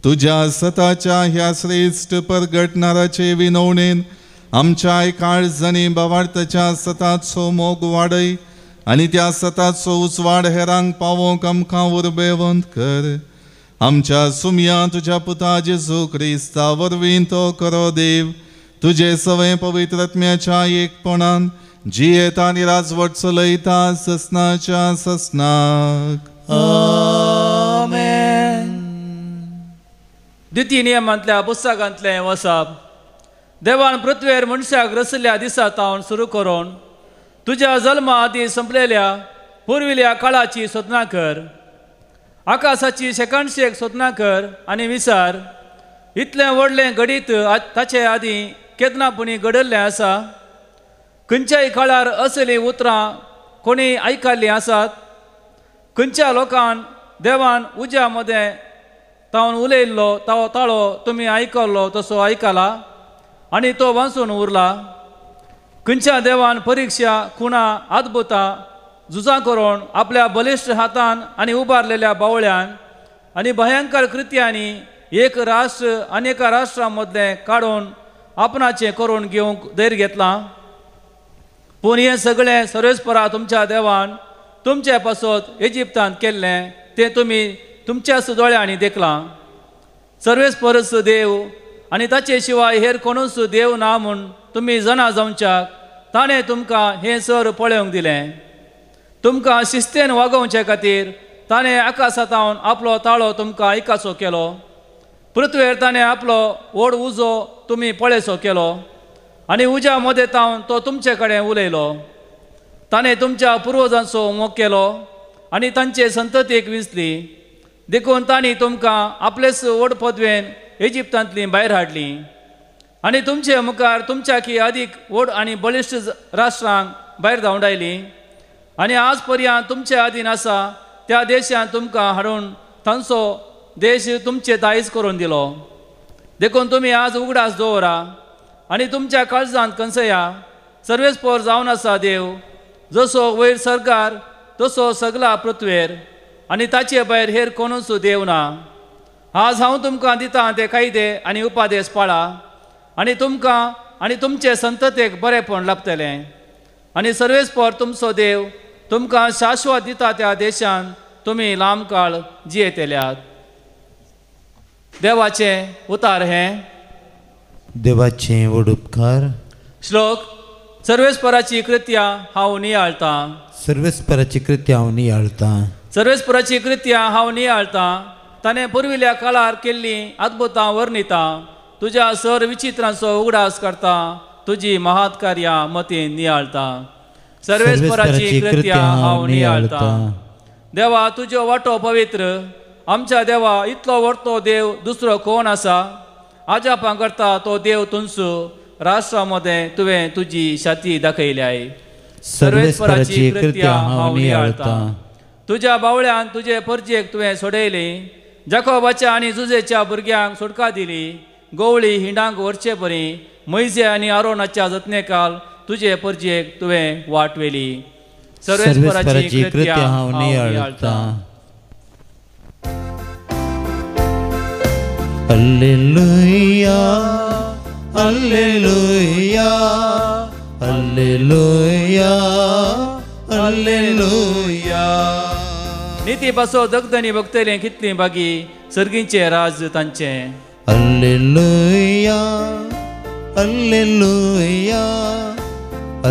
तुझ्या सताच्या ह्या श्रेष्ठ परगटणाराचे विनवणेन आमच्या काळजांनी भावार्थाच्या सताचो मोग वाडय आनी त्या सताचो उजवाड हेरांक पावोवंक आमकां उर्बेवंत कर. आमच्या सुमया तुझ्या पुता जेजू क्रिस्ता वरवीं तो करो देव तुझे सवय पवित्रात्म्याच्या एकपणान जियेता आनी राजवट चलयता ससनाच्या ससनाक. आमेन. द्वितीय नियमांतल्या पुस्तकांतलें वचप. देवान पृथ्वीर मनशाक रचल्या दिसा तावन सुरू करून तुझ्या जल्मा आदी संपलेल्या पुर्विल्या काळाची सोदना कर. आकाशाची शेकांडशेक सोदना कर आनी विचार इतलें व्हडलें घडीत ताचे आदी केदनापुणी घडल्लें आसा. खंयच्याय काळार असलीं उतरां कोणी आयकल्लीं आसात. खंयच्या लोकान देवान उज्या मदें तावन उलयल्लो ताळो तुमी आयकल्लो तसो आयकला आनी तो वाचून उरला. खंयच्या देवान परिक्षा खुणा अद्भुतां झुजां करून आपल्या बलिश्ठ हातान आनी उबारलेल्या बावळ्यान आनी भयंकर कृत्यांनी एक राष्ट्र अनेका राष्ट्रां मदलें काडून आपणाचें करून घेवंक धैर्य घेतलां. पूण हें सगळें सर्वेस्परा तुमच्या देवान तुमचे पासत इजिप्तांत केल्लें तें तुमी तुमच्याच दोळ्यांनी देखलां. सर्वेस्परस देव आनी ताचे शिवाय हेर कोणूच देव ना म्हूण तुमी जाणा जावच्याक ताणें तुमकां हें सर पळोवंक दिलें. तुमकां शिस्तेन वागोवचे खातीर ताणें आकाशांतावन आपलो ताळो तुमकां आयकाचो केलो. पृथ्वेर ताणें आपलो व्हड उजो तुमी पळयचो केलो आनी उज्या मदें तावन तो तुमचे कडेन उलयलो. ताणें तुमच्या पुर्वजांचो मोग केलो आनी तांचे संततीक विंचली. देखून तांणी तुमकां आपलेच व्हड पदवेन इजिप्तांतलीं भायर हाडलीं आनी तुमचे मुखार तुमच्याकी अदीक व्हड आनी बलिश्ठ राष्ट्रांक भायर धांवडायलीं आनी आज पर्यंत तुमचे आदीन आसा त्या देशांत तुमकां हाडून तांचो देश तुमचे दायज करून दिलो. देखून तुमी आज उगडास दवरा आनी तुमच्या काळजांत कंसया. सर्वेस्पर जावन आसा देव जसो वयर सरकार तसो सगला पृथ्वेर आनी ताचे भायर हेर कोणूच देव ना. आज हांव तुमकां दितां ते कायदे आनी उपादेश पाळा आनी तुमकां आनी तुमचे संततेक बरेपण लाभतलें. आनी सर्वेस्पर तुमचो देव तुमकां शाश्वत दिता त्या देशांत तुमी लांब काळ जियेतेल्यात. देवाचें उतार हें. देवाचें व्हड उपकार. श्लोक. सर्वेस्पराची कृत्यां हांव नियाळटां. सर्वेस्पराची कृत्यां हांव नियाळटां. सर्वेस्पराची कृत्यां हांव नियाळटां. ताणें पुर्विल्या काळार केल्लीं अद्भुतां वर्णिता. तुज्या सर विचित्रांचो उगडास करता. तुजी महात कार्यां मतीन नियाळटां. सर्वेस्पराची कृत्यां हांव नियाळटां. देवा तुजो वाटो पवित्र. आमच्या देवा इतलो व्हडतो देव दुसरो कोण आसा. आजापां करता तो देव तुमचो. राष्ट्रा मदें तुवें तुजी शाती दाखयल्याय. सर्वेस्पराची कृत्यां हांव नियाळटां. तुज्या बावळ्यान तुजे परजेक तुवें सोडयली. जाकोबाच्या आनी जुजेच्या भुरग्यांक सुटका दिली. गवळी हिंडांक व्हरचे परी मैजे आनी आरोनाच्या जतनेकाल तुजे परजेक तुवें वाट वेली. सर्वेस्पराची कृत्यां हांव नियाळटां. Alleluia, Alleluia, Alleluia, Alleluia. नीती पासो दगदनी भक्तलें कितलीं बागी सर्गींचे राज तांचें. Alleluia, Alleluia,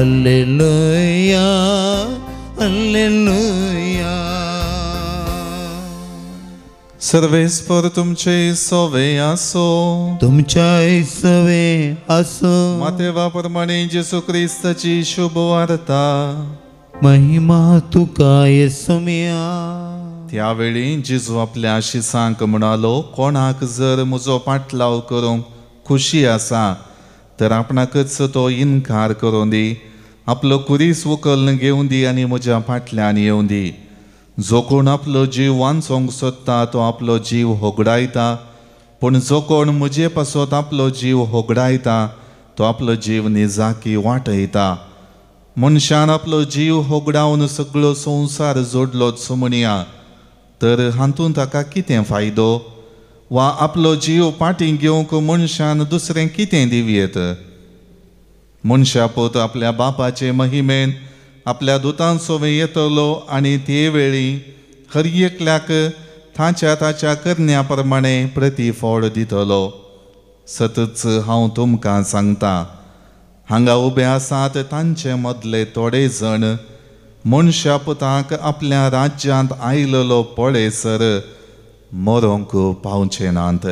Alleluia, Alleluia. सर्वेस्पर तुमचे सोवे असो. तुमच्या सवे असो. मातेवाप्रमाणे जेसू ख्रिस्ताची शुभ वार्ता. महिमा तुका येसुमिया. त्यावेळी जेजू आपल्या आशिसांक म्हणालो, कोणाक जर म्हजो पाटलाव करूंक खुशी आसा तर आपणाकच तो इन्कार करूं दी. आपलो कुरीस उखलून घेवन दी आनी म्हज्या फाटल्यान येवं दी. जो कोण आपलो जीव वांचोंक सोदता तो आपलो जीव होगडायता, पूण जो कोण म्हजे पासत आपलो जीव होगडायता तो आपलो जीव निजाकी वाटयता. मनशान आपलो जीव होगडावन सगळो संवसार जोडलोच म्हणया तर हातूंत ताका कितें फायदो? वा आपलो जीव फाटीं घेवंक मनशान दुसरें कितें दिवयेत? मनशा पोत आपल्या बापाचे महिमेन आपल्या दुतांसोबत येतलो आनी ते वेळी हर एकल्याक ताच्या करण्या प्रमाणे प्रतिफळ दितलो. सतच हांव तुमकां सांगता, हांगा उबे आसात तांचे मदले थोडे जण मनशा पुताक आपल्या राज्यांत आयलेलो पळयसर मरोंक पावचे नात.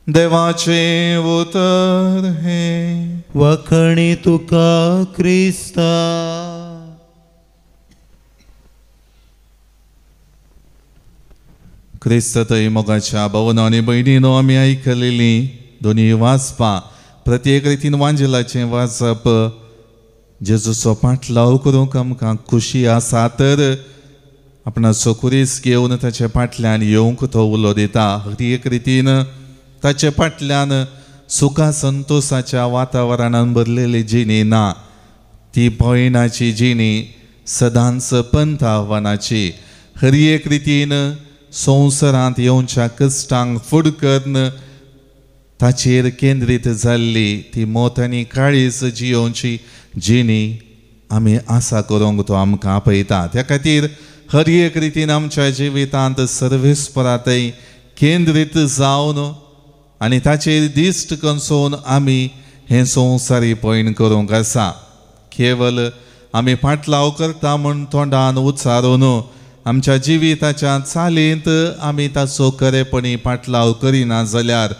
देवाचे उतर हे. वखणी तुका क्रिस्ता. क्रिस्त थंय मोगाच्या भवनां आनी भयणीनो आमी आयकलेली दोनी वाचपा. प्रत्येक रितीन वांजेलाचें वाचप. जेजूचो पाटलाव करूंक आमकां खुशी आसा तर आपणाचो कुरीस घेवन ताचे फाटल्यान येवंक तो उलो दिता. हर एक रितीन ताचे फाटल्यान सुखा संतोषाच्या वातावरणान भरलेली जिणी ना. ती पयणाची जिणी सदांच पंथ आव्हानाची. हर एक रितीन संवसारांत येवच्या कश्टांक फुड करून ताचेर केंद्रीत जाल्ली ती मोत आनी काळीज जियोवची जिणी आमी आसा करूंक तो आमकां आपयता. त्या खातीर हर एक रितीन आमच्या जिवितांत सर्वेस्परातय केंद्रीत जावन आनी ताचेर दिश्ट कसोवन आमी हें संवसारी पयण करूंक आसा. केवल आमी फाटलाव करता म्हूण तोंडान उच्चारून आमच्या जिविताच्या चालींत आमी ताचो खरेपणी फाटलाव करिना जाल्यार,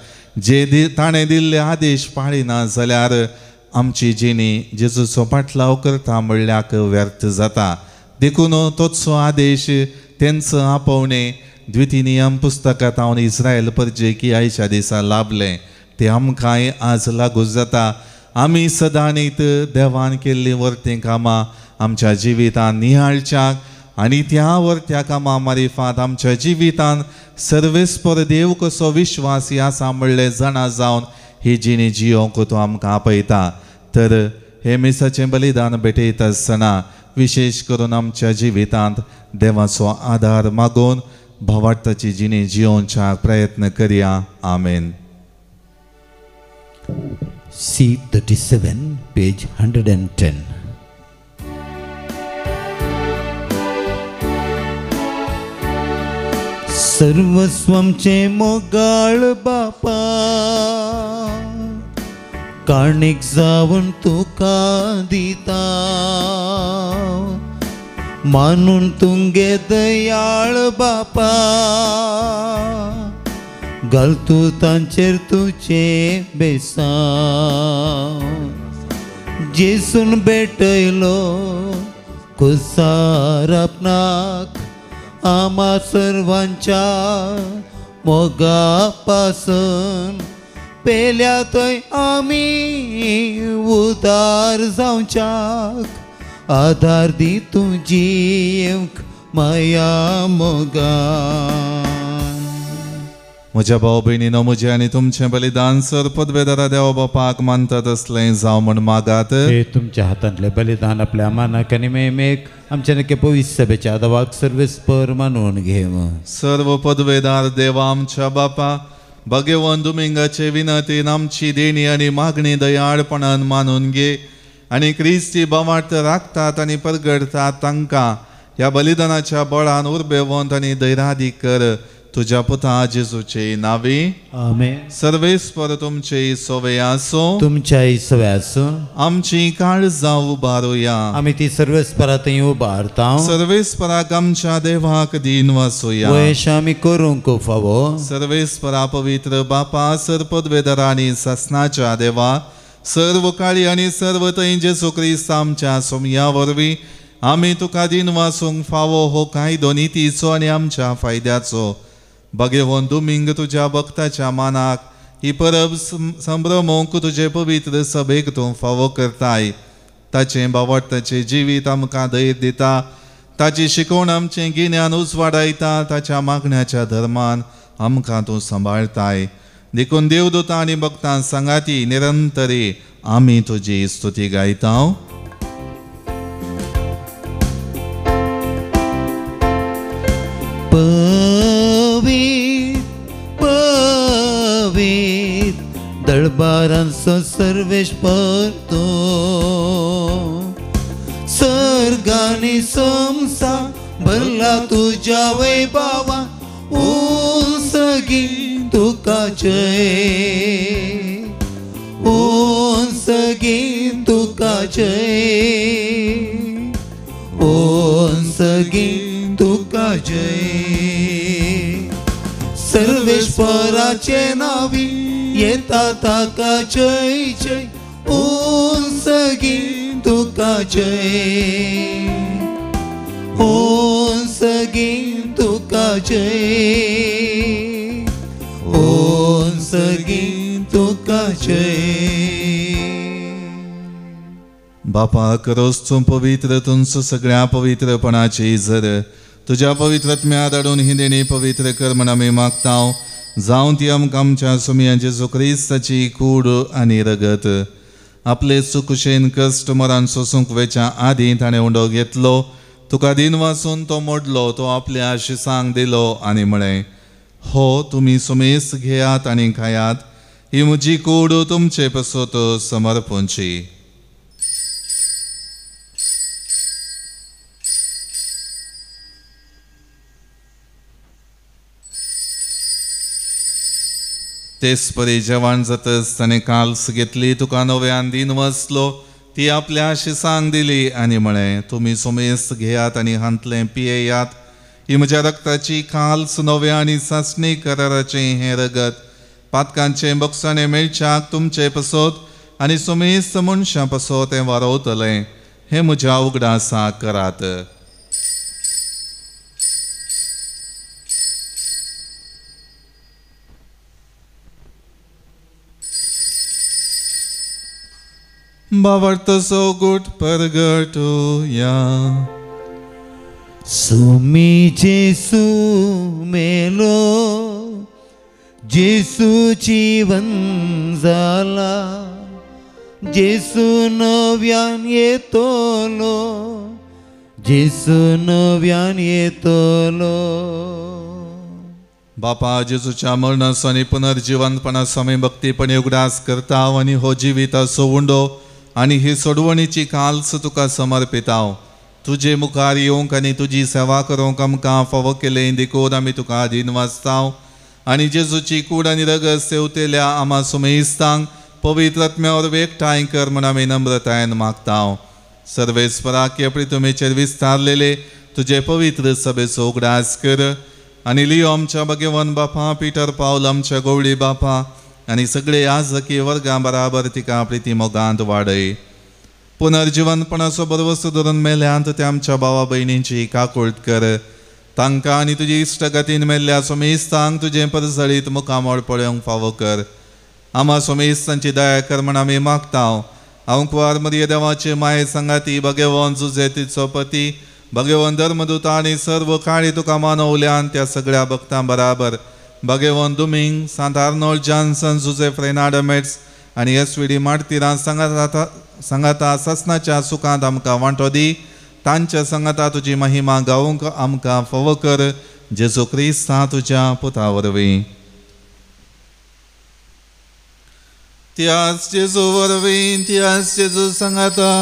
जे ताणें दिल्ले आदेश पाळिना जाल्यार आमची जिणी जेजूचो फाटलाव करता म्हणल्याक व्यर्थ जाता. देखून तोचो आदेश तेंच आपोवणे द्वितीय नियम पुस्तकांत हांव इस्रायल परजेकी आयच्या दिसा लाभलें तें आमकांय आज लागू जाता. आमी सदांच देवान केल्लीं वर्तें कामां आमच्या जिवितांत नियाळच्याक आनी त्या वर्त्या कामां मारिफात आमच्या जिवितांत सर्वेस्पर देव कसो विश्वासी आसा म्हणलें जाणा जावन ही जिणी जियोंक तो आमकां आपयता. तर हे मिसाचें बलिदान भेटयता आसतना विशेश करून आमच्या जिवितांत देवाचो आदार मागून भावार्थाची जिणी जियोवच्या प्रयत्न करया. आमेन. C37 page 110. सर्वस्वमचे मोगाळ बापा काणीक जावन तुका दिता मानून तुंगे दयाळ बापा घाल तूं तांचेर तुजे बेसांव जेसून भेटयलो खुसार आपणाक आमा सर्वांच्या मोगा पासून पेल्या थंय आमी उदार जावच्याक आधार दी तुजी येवंक माया मोगा. म्हज्या भाव भयणीनो, म्हजें आनी तुमचें बलिदान सर पदवेदारा देवा बापाक मानतात असलें जावं म्हण मागात. हे तुमच्या हातांतलें बलिदान आपल्या मानाक आनी मेमेक आमच्या नक्की पवित्र सभेच्या आदावाक सर्वेस्पर मानून घेव. सर्व पदवेदार देवा आमच्या बापा, भगवान दुमिंगाचे विनंतीन आमची देणी आनी मागणी दयाळपणान मानून घे आनी क्रिस्ती भावार्थ राखतात आनी परगडतात तांकां ह्या बलिदानाच्या बळान उर्बेवंत आनी धैर्यादी कर. तुझ्या पुता जेजूचे नावे आमेन. सर्वेस्पर तुमचे सोवे आसो तुमच्याही सवय आसूं आमची काळजां उबारुया आमी ती सर्वेस्परांतय उबारता. सर्वेस्पराक आमच्या देवाक दिन वासुया. वयश आमी करूंक फावो. सर्वेस्परा पवित्र बापा सर्पद्वेदर आणि ससनाच्या देवा सर्व काळी आणि सर्व थंय जेजू क्रिस्त आमच्या सोमया वरवीं आमी तुका दिन वासूंक फावो हो कायदो नितीचो आनी आमच्या फायद्याचो भगेवन दुमिंग तुज्या भक्ताच्या मानाक ही परब संभ्रमोवंक तुजे पवित्र सभेक तूं फावो करताय. ताचें बावडताचें जिवीत आमकां धैर्य दिता. ताची शिकवण आमचें गिन्यान उजवाडायता. ताच्या मागण्याच्या धर्मान आमकां तूं सांबाळताय. देखून देवदूतां आनी भक्तां सांगाती निरंतरी आमी तुजी स्तुती गायता. दळबारांचो सर्वेश्वर तो सर्गानी संसार भरला तुझ्या वैभवा उंचगी तुका जय उंचगी तुका जय उंचगी तुका जय सर्वेश्वराचे नावी येता ताका जय जय उंचगी तुका जय उंचगी तुका जय उंचगी तुका जय. बापा करोस तूं पवित्र तुमचो सगळ्या पवित्रपणाची इजर तुझ्या पवित्रत्म्या धाडून ही देणी पवित्र कर म्हण आमी मागता. जावं ती आमकां आमच्या सुमया जेजू क्रिस्ताची कूड आनी रगत आपले सुकुशेन कश्ट मरान सोसूंक वेच्या आदीं ताणें उंडो घेतलो. तुका दिन वाचून तो मोडलो. तो आपल्या शिसांक दिलो आनी म्हळें हो तुमी सुमेस घेयात आनी खायात. ही म्हजी कूड तुमचे पसोत समर्पूंची. तेच परी जेवण जातच ताणें काल्स घेतली. तुका नव्यान दिन वचलो. ती आपल्या शिसांक दिली आनी म्हळें तुमी सुमेस घेयात आनी हांतलें पियेयात. ही म्हज्या रक्ताची काल्स नव्या आनी सासणी कराराचें हें रगत पातकांचें बक्षाणें मेळच्याक तुमचे पसोत आनी सुमेस मनशां पसोत हें वारोवतलें. हें म्हज्या उगडासा करात. बावडतसो गुट परगटुया. सुमी जेसू मेलो जेसू जीवन जाला जेसू नव्यान येतलो जेसू नव्यान येतलो. बापा जेजूच्या मरणाचो आनी पुनर्जिवंतपणाचो आमी भक्तीपणे उगडास करता आनी हो जिविताचो उंडो आनी ही सोडवणीची काल्स तुका समर्पितांव. तुजे मुखार येवंक आनी तुजी सेवा करूंक आमकां फावो केलें देखून आमी तुका दिन वाचतांव आनी जेजूची कूड आनी रगत सेवतेल्या आमा सुमेस्तांक पवित्र आत्म्यावर एकठांय कर म्हण आमी नम्रतायेन मागतांव. सर्वेस्पराक प्रितुमेचेर विस्तारलेले तुजे पवित्र सभेचो उगडास कर आनी लियो आमच्या भगवन बापा पिटर पावल आमच्या गवळी बापा आनी सगळे याजकी वर्गां बराबर तिका प्रिती मोगांत वाडय. पुनर्जिवंतपणाचो बरवस्त धरून मेल्यांत त्या आमच्या भावा भयणींची काकुळट कर. तांकां आनी तुजी इश्टगतीन मेल्ल्या सोमेस्तांक तुजें परसळीत मुखामोळ पळोवंक फावो कर. आमा सोमेस्तांची दया कर म्हण आमी मागतांव. हांव कुंवार मरिये देवाचे माये सांगाती भगवन जुजे तिचो पती भगवन धर्मदूता आनी सर्व काळी तुका मानवल्यान त्या सगळ्या भक्तां बराबर भगवन दुमिंग सांत आर्नोल्ड जॉन्सन जुजे फ्रेनाडमेट्स आनी एसवीडी मार्तिरां सांगाता ससनाच्या सुखांत आमकां वांटो दी. तांच्या सांगाता तुजी महिमा गावूंक आमकां फावो कर. जेजू क्रिस्ता तुज्या पुता वरवीं. त्याच जेजू वरवीं त्याच जेजू सांगाता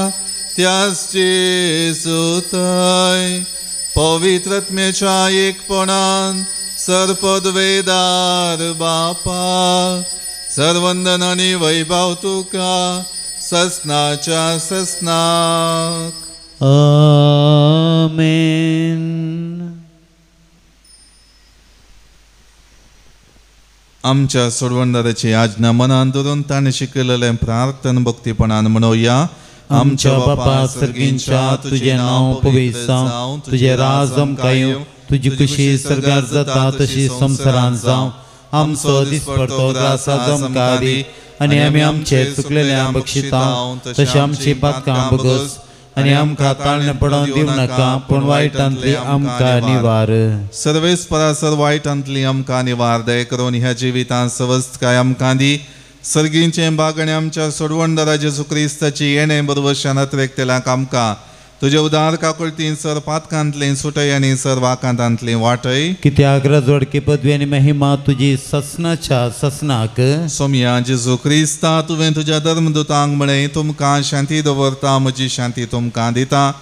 त्याच जेजू थंय पवित्र आत्म्याच्या एकपणान सर्पदवेदार बापा, सर्वंदन आणि वैभव तुका ससनाच्या ससनाक. आमेन. आमच्या सोडवणदाराची आज्ञा मनान धरून ताणें शिकयलेलें प्रार्थना भक्तीपणान म्हणोया. आमच्या बापा सर्गींच्या तुझे नाव पवित्र जावं, तुझे राज आमकां येवं, तुजी कुशी सर्गार जाता तशी संवसारांत जावं. आमचो दिसपडतो रास आज आमकां दी, आनी आमी आमचे चुकलेल्यांक बक्षिता, तशी आमची पातकां बगस, आनी आमकां ताळणे पडोवन दिवं नाका, पूण वायटांतली आमकां निवार. सर्वेस्परा सर्व वायटांतली आमकां निवार दय करून ह्या जिवितांत सवस्थकाय आमकां दी. सर्गींचे बागणे आमच्या सोडवणदारा जेजू क्रिस्ताची येणे बरोबर व्यक्तेलाक आमकां तुजे उदार काकुळतीन सर पातकांतली सुटय आनी सर वाकांतांतली वाटय. कित्याक राजवडकी पदवी आनी महिमा तुजी ससनाच्या ससनाक. सोम्या जेजू क्रिस्ता तुवें तुज्या धर्मदुतांक म्हळें तुमकां शांती दवरता, म्हजी शांती तुमकां दिता.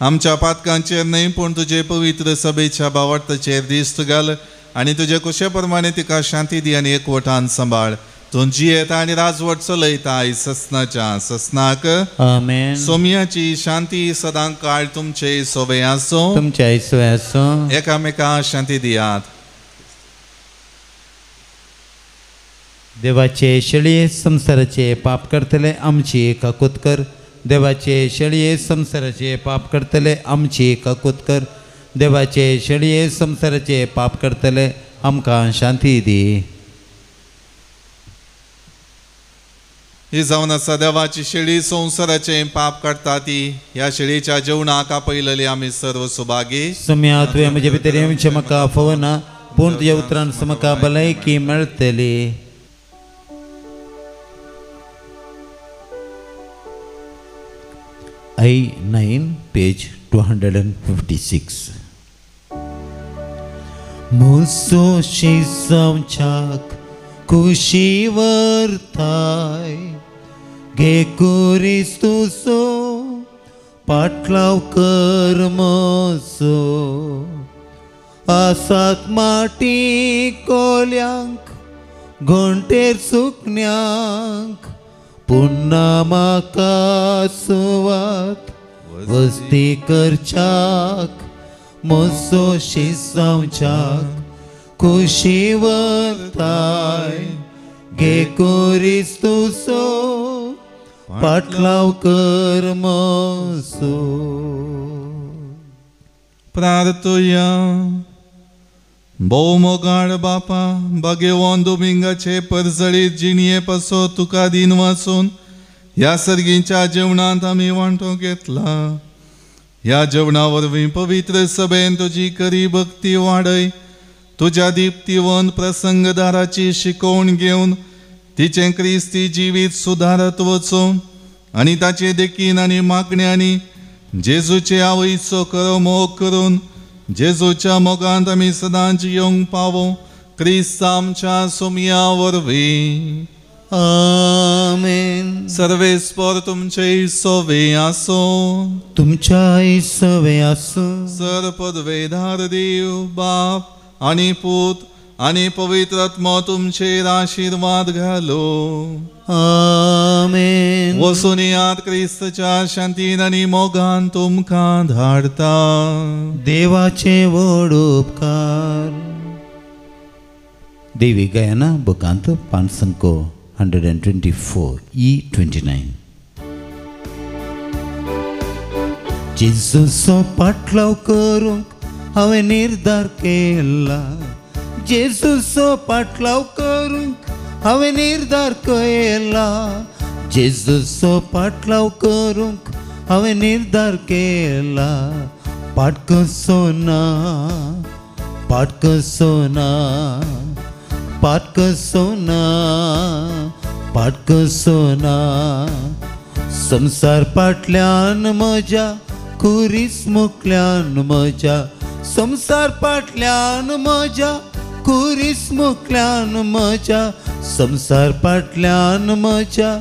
आमच्या पातकांचेर न्हय पूण तुजे पवित्र सभेच्या बावटाचेर दिश्ट घाल आनी तुजे कुशे प्रमाणे तिका शांती दी आनी एकवटान सांबाळ. तूं जियेता आनी राजवट चलयता आयज ससनाच्या ससनाक. आमेन. सोम्याची शांती सदां काळ तुमचे सोबे आसो. तुमच्या सोबे आसो. एकामेकांक शांती दियात. देवाचे शेळये संसाराचे पाप करतले आमची काकूत कर. देवाचे शेळये संसाराचे पाप करतले आमची काकूत कर. देवाचे शेळये संसाराचे पाप करतले आमकां शांती दी. ही जावन आसा देवाची शेळी संवसाराचे पाप काडटा ती. ह्या शेळीच्या जेवणाक आपयलेली आमी सर्व सुभागी. सोम्या तुवें म्हजे भितर येवचें म्हाका फवना, पूण तुज्या उतरान म्हाका भलायकी मेळटली. I9 page 256. मोसो शिसांच्याक कुशीवर थाय गे कुरिस्तुसो पाटलाव कर मोसो. आसात माटी कोल्यांक घोंटेर सुकण्यांक पुन्हा म्हाका सुवात वस्ती करच्याक. मोसो शिसांच्याक कुशीवर थाय गे कुरिस्तुसो पाटलाव कर मोसो. प्रार्थुया. भोवमोगाड बापा, बागेवोन दोमिंगाचे परजळीत जिणये पासो तुका दिन वाचून ह्या सर्गींच्या जेवणांत आमी वांटो घेतला. ह्या जेवणा वरवीं पवित्र सभेन तुजी खरी भक्ती वाडय. तुज्या दिप्तीवंत प्रसंगदाराची शिकोवण घेवन तिचें क्रिस्ती जिवीत सुदारत वचूं आनी ताचे देखीन आनी मागण्यांनी जेजूचे आवयचो खरो मोग करून जेजूच्या मोगांत आमी सदांच येवंक पावो. क्रिस्त आमच्या सोम्या वरवीं. आमेन. सर्वेस्पर तुमचे सोवे आसो. तुमच्या सोवे आसो. सर्पदवेदार देव बाप आनी पूत आनी पवित्र आत्मा तुमचेर आशीर्वाद घालो. आमेन. वचून यात क्रिस्ताच्या शांतीन आनी मोगान तुमकां धाडता. देवाचे व्हड उपकार. देवी गायना बुकांत पानसंको 124 E29. जेजूचो पाटलाव करूंक हांवें निर्धार केला. जेजूचो पाटलाव करूंक हांवें निर्धार केला. जेजूचो पाटलाव करूंक हांवें निर्धार केला. पाटकसो ना, पाटकसो ना, पाटकसो ना, पाटकसो ना. संसार पाटल्यान म्हज्या खुरीस मुखल्यान म्हज्या. संसार पाटल्यान म्हज्या खुरीस मुखल्यान म्हज्या. संसार पाटल्यान म्हज्या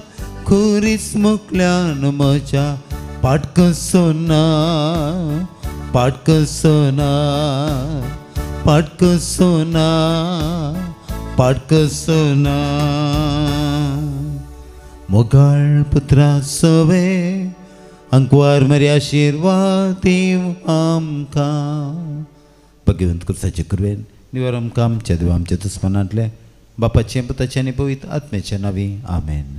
खुरीस मुखल्यान म्हज्या. पाटकसो ना, पाटकसो ना, पाटकसोना पाटकसोना मोगाळ पुत्रा सवे अंकवार मरी आशीर्वाद दिव आमकां भगवंत कृपाचे कृपेन निवार आमकां आमच्या देवा आमच्या दुस्मनांतले बापाचे पुताचे आनी पवित्र आत्म्याच्या नांवी आमेन.